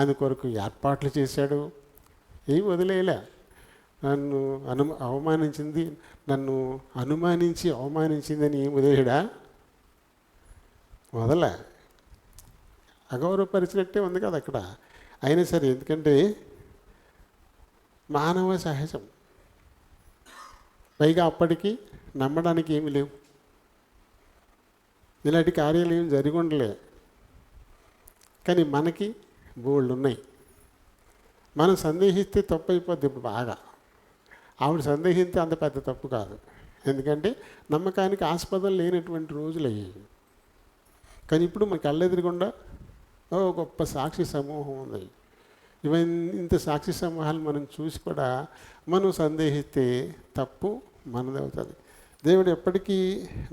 అందుకొరకు ఏర్పాట్లు చేశాడు. ఏం వదిలేయలే. నన్ను అనుమానించి అవమానించిందని ఏం వదిలేడా, వదలే. అగౌరవపరిచినట్టే ఉంది కదా అక్కడ. అయినా సరే, ఎందుకంటే మానవ సహజం, పైగా అప్పటికి నమ్మడానికి ఏమీ లేవు, ఇలాంటి కార్యాలు ఏమి జరిగి ఉండలే. కానీ మనకి బోల్డ్ ఉన్నాయి. మనం సందేహిస్తే తప్పు అయిపోద్ది. ఇప్పుడు బాగా ఆవిడ సందేహిస్తే అంత పెద్ద తప్పు కాదు, ఎందుకంటే నమ్మకానికి ఆస్పదం లేనటువంటి రోజులు అయ్యాయి. కానీ ఇప్పుడు మన కళ్ళెదురుగుండా గొప్ప సాక్షి సమూహం ఉంది. ఇంత సాక్షి సమూహాలు మనం చూసి కూడా మనం సందేహిస్తే తప్పు మనదవుతుంది. దేవుడు ఎప్పటికీ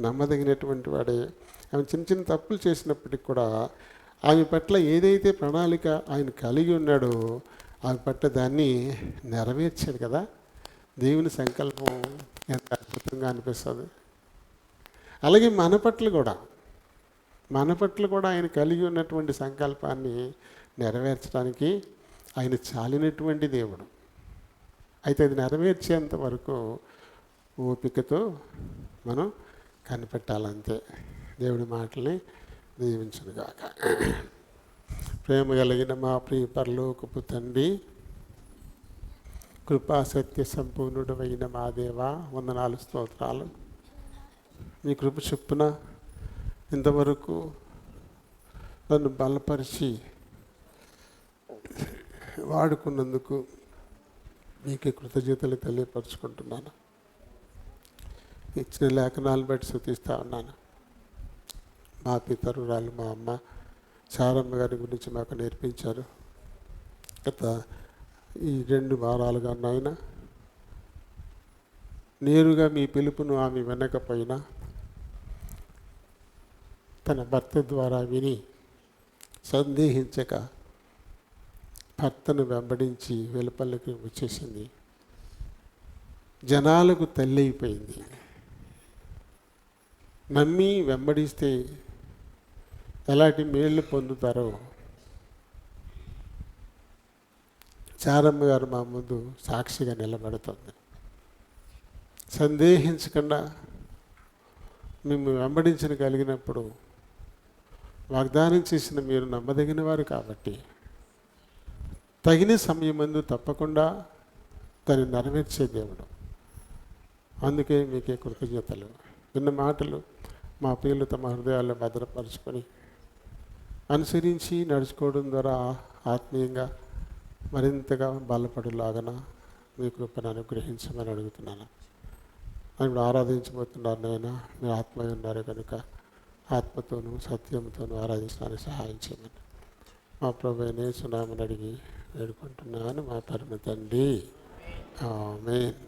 నమ్మదగినటువంటి వాడే. ఆమె చిన్న చిన్న తప్పులు చేసినప్పటికి కూడా ఆమె పట్ల ఏదైతే ప్రణాళిక ఆయన కలిగి ఉన్నాడో ఆమె పట్ల దాన్ని నెరవేర్చాడు కదా. దేవుని సంకల్పం ఎంత అద్భుతంగా అనిపిస్తుంది. అలాగే మన పట్ల కూడా ఆయన కలిగి ఉన్నటువంటి సంకల్పాన్ని నెరవేర్చడానికి ఆయన చాలినటువంటి దేవుడు. అయితే అది నెరవేర్చేంత వరకు ఓపికతో మనం కనిపెట్టాలంతే. దేవుడి మాటల్ని దీవించునుగాక. ప్రేమ కలిగిన మా ప్రియ పరలోకపు తండ్రి, కృపా సత్య సంపూర్ణుడమైన మా దేవా, వందనాలు స్తోత్రాలు. మీ కృప చొప్పున ఇంతవరకు నన్ను బలపరిచి వాడుకున్నందుకు మీకు కృతజ్ఞతలు తెలియపరుచుకుంటున్నాను. ఇచ్చిన లేఖనాలను బట్టి స్తుతిస్తూ ఉన్నాను. మా పితరురాలు మా అమ్మ చారమ్మ గారి గురించి మాకు నేర్పించారు. గత ఈ 2 వారాలుగా నాయన నేరుగా మీ పిలుపును ఆమె వినకపోయినా తన భర్త ద్వారా విని సందేహించక భర్తను వెంబడించి వెలుపలికి వచ్చేసింది. జనాలకు తల్లి అయిపోయింది. నమ్మి వెంబడిస్తే ఎలాంటి మేళ్ళు పొందుతారో చారమ్మ గారు మా ముందు సాక్షిగా నిలబడుతుంది. సందేహించకుండా మేము వెంబడించగలిగినప్పుడు వాగ్దానం చేసిన మీరు నమ్మదగిన వారు కాబట్టి తగిన సమయమందు తప్పకుండా దాన్ని నెరవేర్చే దేవుడు. అందుకే మీకే కృతజ్ఞతలు. విన్న మాటలు మా పిల్లలు తమ హృదయాల్లో భద్రపరుచుకొని అనుసరించి నడుచుకోవడం ద్వారా ఆత్మీయంగా మరింతగా బలపడులాగన మీ కృపను అనుగ్రహించమని అడుగుతున్నాను. ఇప్పుడు ఆరాధించబోతున్నారు నాయన. మీరు ఆత్మీయ ఉన్నారు కనుక ఆత్మతోనూ సత్యంతోనూ ఆరాధించడానికి సహాయం చేయమని మా ప్రభువునే సునామని అడిగి వేడుకుంటున్నాను మా పరమ తండ్రి. ఆమేన్.